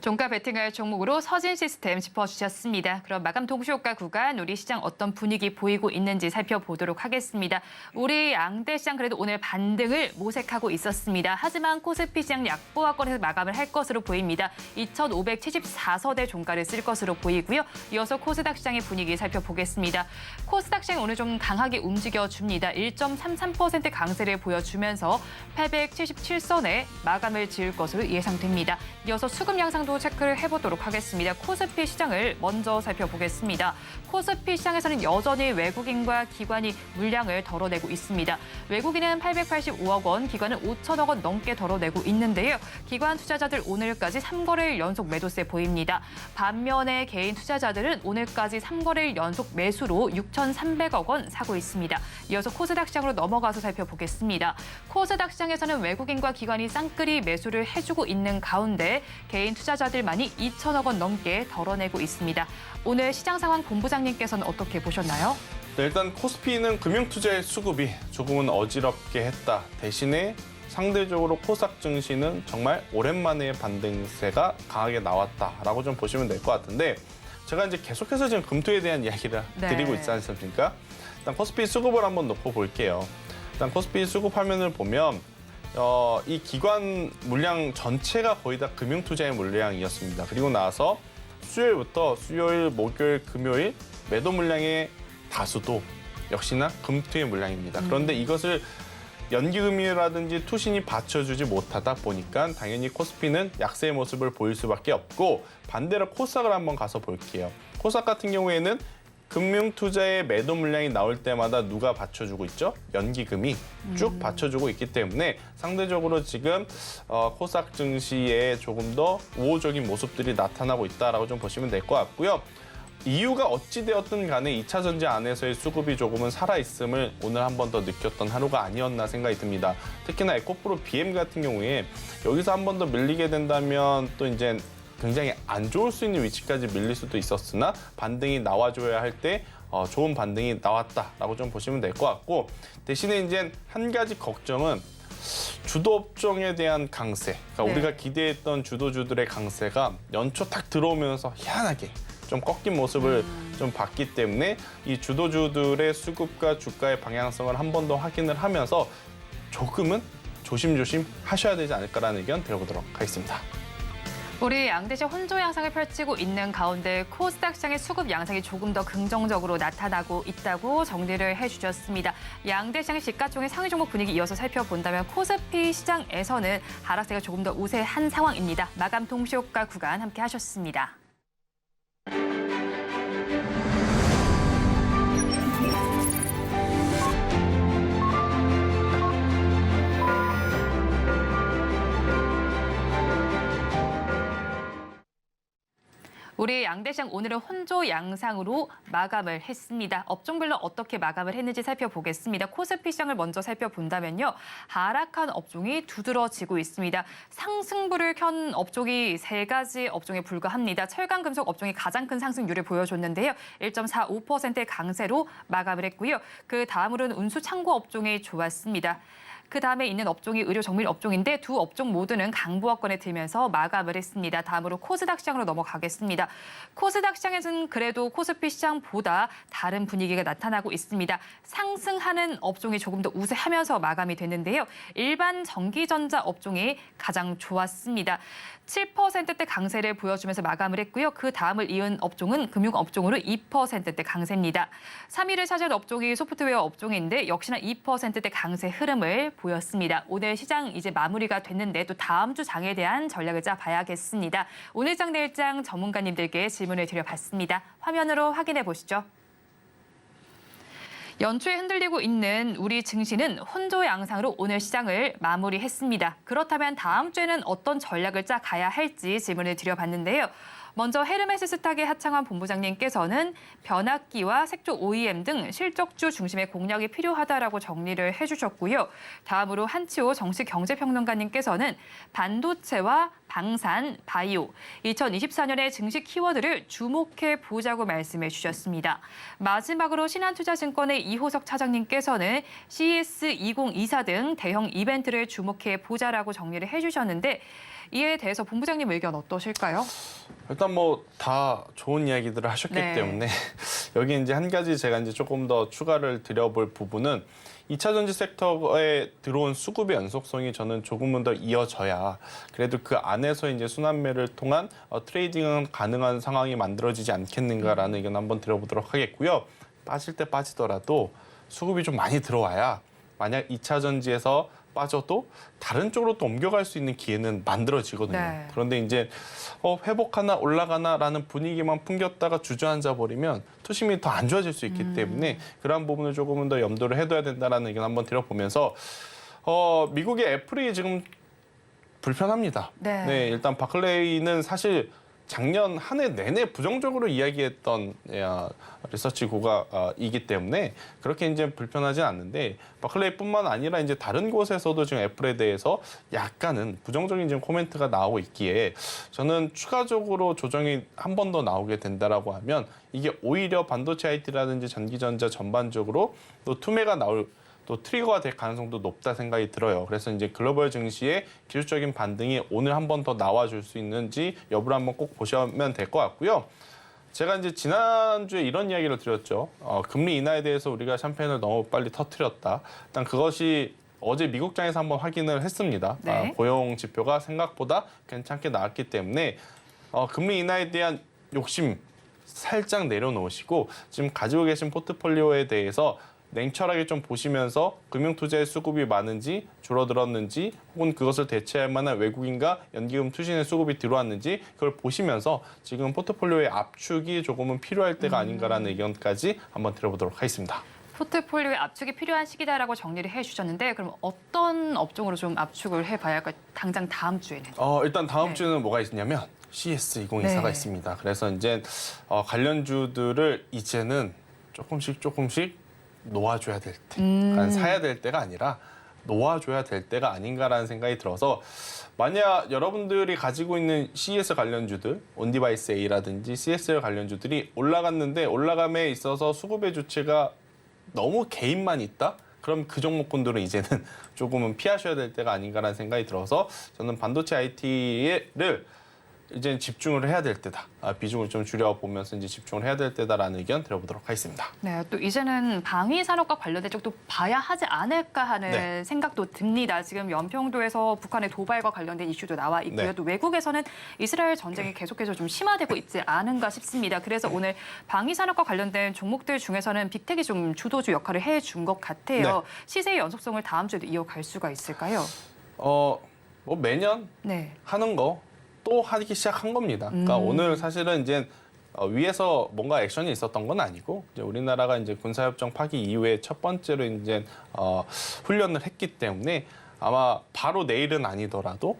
종가 베팅할 종목으로 서진 시스템 짚어주셨습니다. 그럼 마감 동시효과 구간 우리 시장 어떤 분위기 보이고 있는지 살펴보도록 하겠습니다. 우리 양대 시장 그래도 오늘 반등을 모색하고 있었습니다. 하지만 코스피 시장 약보합권에서 마감을 할 것으로 보입니다. 2,574서대 종가를 쓸 것으로 보이고요. 이어서 코스닥 시장의 분위기 살펴보겠습니다. 코스닥 시장 오늘 좀 강하게 움직여줍니다. 1.33% 강세를 보여주면서 877선에 마감을 지을 것으로 예상됩니다. 이어서 수급 양상도 체크를 해보도록 하겠습니다. 코스피 시장을 먼저 살펴보겠습니다. 코스피 시장에서는 여전히 외국인과 기관이 물량을 덜어내고 있습니다. 외국인은 885억 원, 기관은 5천억 원 넘게 덜어내고 있는데요. 기관 투자자들 오늘까지 3거래일 연속 매도세 보입니다. 반면에 개인 투자자들은 오늘까지 3거래일 연속 매수로 6,300억 원 사고 있습니다. 이어서 코스닥 시장으로 넘어가서 살펴보겠습니다. 코스닥 시장에서는 외국인과 기관이 쌍끌이 매수를 해주고 있는 가운데 개인 투자자들만이 2천억 원 넘게 덜어내고 있습니다. 오늘 시장 상황 본부장님께서는 어떻게 보셨나요? 네, 일단 코스피는 금융투자의 수급이 조금은 어지럽게 했다. 대신에 상대적으로 코스닥 증시는 정말 오랜만에 반등세가 강하게 나왔다라고 좀 보시면 될 것 같은데 제가 이제 계속해서 지금 금토에 대한 이야기를 네. 드리고 있지 않습니까? 일단 코스피 수급을 한번 놓고 볼게요. 일단 코스피 수급 화면을 보면 이 기관 물량 전체가 거의 다 금융투자의 물량이었습니다. 그리고 나서 수요일부터 수요일, 목요일, 금요일 매도 물량의 다수도 역시나 금투의 물량입니다. 그런데 이것을 연기금이라든지 투신이 받쳐주지 못하다 보니까 당연히 코스피는 약세의 모습을 보일 수밖에 없고 반대로 코스닥을 한번 가서 볼게요. 코스닥 같은 경우에는 금융투자의 매도 물량이 나올 때마다 누가 받쳐주고 있죠? 연기금이 쭉 받쳐주고 있기 때문에 상대적으로 지금 코스닥 증시에 조금 더 우호적인 모습들이 나타나고 있다라고 좀 보시면 될 것 같고요. 이유가 어찌되었든 간에 2차 전지 안에서의 수급이 조금은 살아있음을 오늘 한 번 더 느꼈던 하루가 아니었나 생각이 듭니다. 특히나 에코프로 BM 같은 경우에 여기서 한 번 더 밀리게 된다면 또 이제 굉장히 안 좋을 수 있는 위치까지 밀릴 수도 있었으나 반등이 나와줘야 할 때 좋은 반등이 나왔다라고 좀 보시면 될 것 같고 대신에 이제 한 가지 걱정은 주도 업종에 대한 강세, 그러니까 네. 우리가 기대했던 주도주들의 강세가 연초 탁 들어오면서 희한하게 좀 꺾인 모습을 좀 봤기 때문에 이 주도주들의 수급과 주가의 방향성을 한 번 더 확인을 하면서 조금은 조심조심 하셔야 되지 않을까라는 의견 드려보도록 하겠습니다. 우리 양대시 혼조 양상을 펼치고 있는 가운데 코스닥 시장의 수급 양상이 조금 더 긍정적으로 나타나고 있다고 정리를 해주셨습니다. 양대시장의 시가총액 상위 종목 분위기 이어서 살펴본다면 코스피 시장에서는 하락세가 조금 더 우세한 상황입니다. 마감 동시효과 구간 함께 하셨습니다. 우리 양대시장 오늘은 혼조 양상으로 마감을 했습니다. 업종별로 어떻게 마감을 했는지 살펴보겠습니다. 코스피 시장을 먼저 살펴본다면요. 하락한 업종이 두드러지고 있습니다. 상승불을 켠 업종이 3가지 업종에 불과합니다. 철강금속 업종이 가장 큰 상승률을 보여줬는데요. 1.45%의 강세로 마감을 했고요. 그 다음으로는 운수창고 업종이 좋았습니다. 그 다음에 있는 업종이 의료정밀 업종인데 두 업종 모두는 강보합권에 들면서 마감을 했습니다. 다음으로 코스닥 시장으로 넘어가겠습니다. 코스닥 시장에서는 그래도 코스피 시장보다 다른 분위기가 나타나고 있습니다. 상승하는 업종이 조금 더 우세하면서 마감이 됐는데요. 일반 전기전자 업종이 가장 좋았습니다. 7%대 강세를 보여주면서 마감을 했고요. 그 다음을 이은 업종은 금융업종으로 2%대 강세입니다. 3위를 차지한 업종이 소프트웨어 업종인데 역시나 2%대 강세 흐름을 보였습니다. 오늘 시장 이제 마무리가 됐는데 또 다음 주 장에 대한 전략을 짜봐야겠습니다. 오늘 장 내일 장 전문가님들께 질문을 드려봤습니다. 화면으로 확인해 보시죠. 연초에 흔들리고 있는 우리 증시는 혼조 양상으로 오늘 시장을 마무리했습니다. 그렇다면 다음 주에는 어떤 전략을 짜 가야 할지 질문을 드려봤는데요. 먼저 헤르메스 스탁의 하창환 본부장님께서는 변압기와 색조 OEM 등 실적주 중심의 공략이 필요하다라고 정리를 해주셨고요. 다음으로 한치호 정치경제평론가님께서는 반도체와 방산, 바이오, 2024년의 증시 키워드를 주목해 보자고 말씀해 주셨습니다. 마지막으로 신한투자증권의 이호석 차장님께서는 CES 2024 등 대형 이벤트를 주목해 보자라고 정리를 해주셨는데 이에 대해서 본부장님 의견 어떠실까요? 일단 뭐 다 좋은 이야기들을 하셨기 네. 때문에 여기 이제 한 가지 제가 이제 조금 더 추가를 드려볼 부분은 2차 전지 섹터에 들어온 수급의 연속성이 저는 조금은 더 이어져야 그래도 그 안에서 이제 순환매를 통한 트레이딩은 가능한 상황이 만들어지지 않겠는가라는 의견 한번 드려보도록 하겠고요. 빠질 때 빠지더라도 수급이 좀 많이 들어와야 만약 2차 전지에서 빠져도 다른 쪽으로 또 옮겨갈 수 있는 기회는 만들어지거든요. 네. 그런데 이제 회복하나 올라가나라는 분위기만 풍겼다가 주저앉아 버리면 투심이 더 안 좋아질 수 있기 때문에 그러한 부분을 조금은 더 염두를 해둬야 된다는 의견 한번 드려보면서 미국의 애플이 지금 불편합니다. 네. 일단 바클레이는 사실 작년 한 해 내내 부정적으로 이야기했던 리서치고가 이기 때문에 그렇게 이제 불편하진 않는데 바클레이뿐만 아니라 이제 다른 곳에서도 지금 애플에 대해서 약간은 부정적인 지금 코멘트가 나오고 있기에 저는 추가적으로 조정이 한 번 더 나오게 된다라고 하면 이게 오히려 반도체 IT라든지 전기전자 전반적으로 또 투매가 나올 또 트리거가 될 가능성도 높다 생각이 들어요. 그래서 이제 글로벌 증시의 기술적인 반등이 오늘 한 번 더 나와줄 수 있는지 여부를 한번 꼭 보시면 될 것 같고요. 제가 이제 지난주에 이런 이야기를 드렸죠. 금리 인하에 대해서 우리가 샴페인을 너무 빨리 터뜨렸다. 일단 그것이 어제 미국장에서 한번 확인을 했습니다. 네. 고용 지표가 생각보다 괜찮게 나왔기 때문에 금리 인하에 대한 욕심 살짝 내려놓으시고 지금 가지고 계신 포트폴리오에 대해서 냉철하게 좀 보시면서 금융투자의 수급이 많은지 줄어들었는지 혹은 그것을 대체할 만한 외국인과 연기금 투신의 수급이 들어왔는지 그걸 보시면서 지금 포트폴리오의 압축이 조금은 필요할 때가 아닌가라는 의견까지 한번 들어보도록 하겠습니다. 포트폴리오의 압축이 필요한 시기다라고 정리를 해주셨는데 그럼 어떤 업종으로 좀 압축을 해봐야 할까요? 당장 다음 주에는. 일단 다음 네. 주는 뭐가 있냐면 CS2024가 네. 있습니다. 그래서 이제 관련주들을 이제는 조금씩 놓아줘야 될 때, 그러니까 사야 될 때가 아니라 놓아줘야 될 때가 아닌가라는 생각이 들어서 만약 여러분들이 가지고 있는 CES 관련주들, 온디바이스 A라든지 CSL 관련주들이 올라갔는데 올라감에 있어서 수급의 주체가 너무 개인만 있다? 그럼 그 종목군들은 이제는 조금은 피하셔야 될 때가 아닌가라는 생각이 들어서 저는 반도체 IT를 이제 집중을 해야 될 때다. 비중을 좀 줄여보면서 이제 집중을 해야 될 때다라는 의견 들어보도록 하겠습니다. 네, 또 이제는 방위 산업과 관련된 쪽도 봐야 하지 않을까 하는 네. 생각도 듭니다. 지금 연평도에서 북한의 도발과 관련된 이슈도 나와 있고요. 네. 또 외국에서는 이스라엘 전쟁이 계속해서 좀 심화되고 있지 않은가 싶습니다. 그래서 오늘 방위 산업과 관련된 종목들 중에서는 빅텍이 좀 주도주 역할을 해준 것 같아요. 네. 시세의 연속성을 다음 주에도 이어갈 수가 있을까요? 뭐 매년 네. 하는 거 또 하기 시작한 겁니다. 그러니까 오늘 사실은 이제 위에서 뭔가 액션이 있었던 건 아니고 이제 우리나라가 이제 군사협정 파기 이후에 첫 번째로 이제 훈련을 했기 때문에 아마 바로 내일은 아니더라도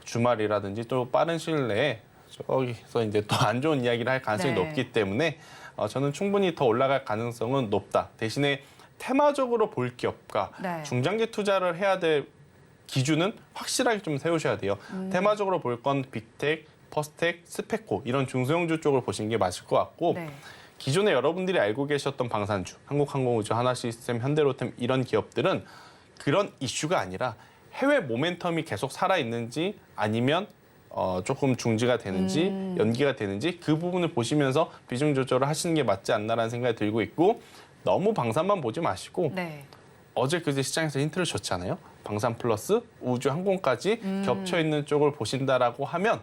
주말이라든지 또 빠른 시일 내에 저기서 이제 또 안 좋은 이야기를 할 가능성이 네. 높기 때문에 저는 충분히 더 올라갈 가능성은 높다. 대신에 테마적으로 볼 기업과 네. 중장기 투자를 해야 될 기준은 확실하게 좀 세우셔야 돼요. 테마적으로 볼 건 빅텍, 퍼스텍, 스페코 이런 중소형주 쪽을 보시는 게 맞을 것 같고 네. 기존에 여러분들이 알고 계셨던 방산주, 한국항공우주, 하나시스템, 현대로템 이런 기업들은 그런 이슈가 아니라 해외 모멘텀이 계속 살아있는지 아니면 조금 중지가 되는지 연기가 되는지 그 부분을 보시면서 비중 조절을 하시는 게 맞지 않나라는 생각이 들고 있고 너무 방산만 보지 마시고 네. 어제 그제 시장에서 힌트를 줬잖아요. 방산 플러스 우주 항공까지 겹쳐 있는 쪽을 보신다라고 하면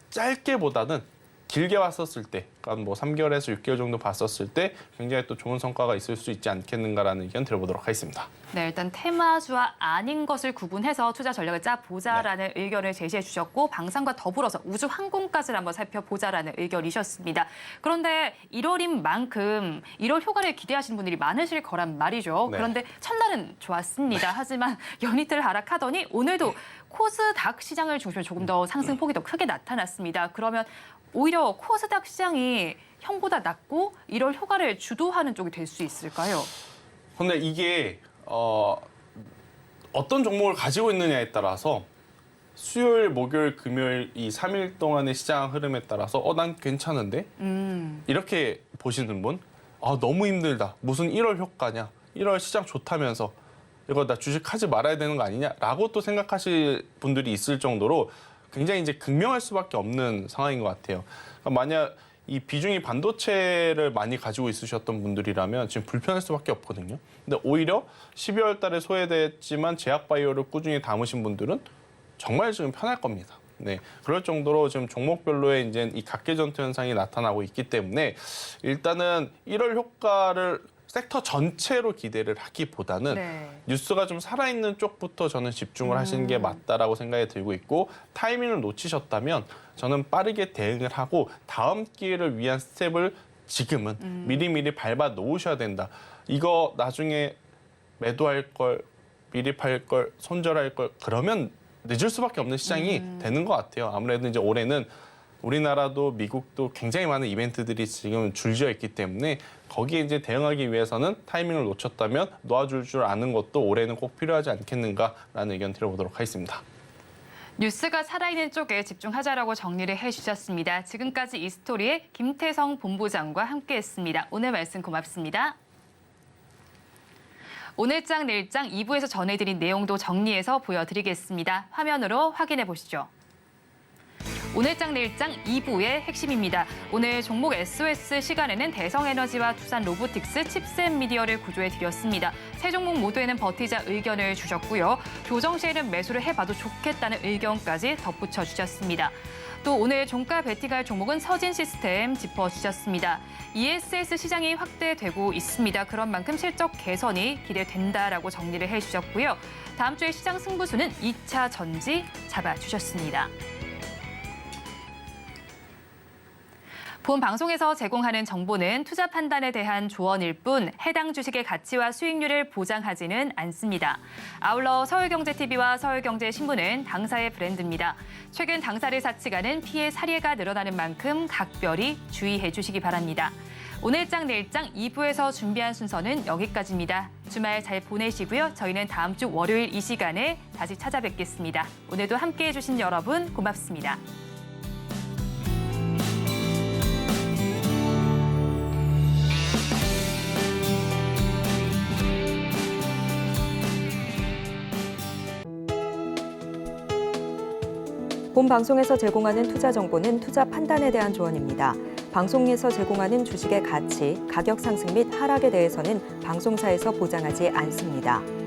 짧게보다는 길게 봤었을 때, 그러니까 뭐 3개월에서 6개월 정도 봤었을 때 굉장히 또 좋은 성과가 있을 수 있지 않겠는가라는 의견 들어보도록 하겠습니다. 네, 일단 테마주와 아닌 것을 구분해서 투자 전략을 짜보자라는 의견을 제시해 주셨고 방산과 더불어서 우주 항공까지를 한번 살펴보자라는 의견이셨습니다. 그런데 1월인 만큼 1월 효과를 기대하시는 분들이 많으실 거란 말이죠. 네. 그런데 첫날은 좋았습니다. 하지만 연이틀 하락하더니 오늘도 코스닥 시장을 중심으로 조금 더 상승폭이 더 크게 나타났습니다. 그러면 오히려 코스닥 시장이 형보다 낮고 1월 효과를 주도하는 쪽이 될 수 있을까요? 근데 이게 어떤 종목을 가지고 있느냐에 따라서 수요일, 목요일, 금요일 이 3일 동안의 시장 흐름에 따라서 난 괜찮은데? 이렇게 보시는 분 너무 힘들다. 무슨 1월 효과냐? 1월 시장 좋다면서 이거 나 주식하지 말아야 되는 거 아니냐라고 또 생각하실 분들이 있을 정도로 굉장히 이제 극명할 수밖에 없는 상황인 것 같아요. 그러니까 만약 이 비중이 반도체를 많이 가지고 있으셨던 분들이라면 지금 불편할 수밖에 없거든요. 근데 오히려 12월 달에 소외됐지만 제약바이오를 꾸준히 담으신 분들은 정말 지금 편할 겁니다. 네, 그럴 정도로 지금 종목별로의 이제 이 각계전투 현상이 나타나고 있기 때문에 일단은 1월 효과를 섹터 전체로 기대를 하기보다는 네. 뉴스가 좀 살아있는 쪽부터 저는 집중을 하시는 게 맞다라고 생각이 들고 있고 타이밍을 놓치셨다면 저는 빠르게 대응을 하고 다음 기회를 위한 스텝을 지금은 미리미리 밟아 놓으셔야 된다. 이거 나중에 매도할 걸, 미리 팔 걸, 손절할 걸 그러면 늦을 수밖에 없는 시장이 되는 것 같아요. 아무래도 이제 올해는 우리나라도 미국도 굉장히 많은 이벤트들이 지금 줄지어 있기 때문에 거기에 이제 대응하기 위해서는 타이밍을 놓쳤다면 놓아줄 줄 아는 것도 올해는 꼭 필요하지 않겠는가라는 의견 드려보도록 하겠습니다. 뉴스가 살아있는 쪽에 집중하자라고 정리를 해주셨습니다. 지금까지 이스토리의 김태성 본부장과 함께했습니다. 오늘 말씀 고맙습니다. 오늘장 내일장 2부에서 전해드린 내용도 정리해서 보여드리겠습니다. 화면으로 확인해 보시죠. 오늘장 내일장 2부의 핵심입니다. 오늘 종목 SOS 시간에는 대성에너지와 두산 로보틱스, 칩셋미디어를 구조해 드렸습니다. 세 종목 모두에는 버티자 의견을 주셨고요. 교정 시에는 매수를 해봐도 좋겠다는 의견까지 덧붙여 주셨습니다. 또 오늘 종가 베팅할 종목은 서진시스템 짚어주셨습니다. ESS 시장이 확대되고 있습니다. 그런 만큼 실적 개선이 기대된다라고 정리를 해주셨고요. 다음 주에 시장 승부수는 2차 전지 잡아주셨습니다. 본 방송에서 제공하는 정보는 투자 판단에 대한 조언일 뿐 해당 주식의 가치와 수익률을 보장하지는 않습니다. 아울러 서울경제TV와 서울경제신문은 당사의 브랜드입니다. 최근 당사를 사측하는 피해 사례가 늘어나는 만큼 각별히 주의해 주시기 바랍니다. 오늘장 내일장 2부에서 준비한 순서는 여기까지입니다. 주말 잘 보내시고요. 저희는 다음 주 월요일 이 시간에 다시 찾아뵙겠습니다. 오늘도 함께해 주신 여러분 고맙습니다. 본 방송에서 제공하는 투자 정보는 투자 판단에 대한 조언입니다. 방송에서 제공하는 주식의 가치, 가격 상승 및 하락에 대해서는 방송사에서 보장하지 않습니다.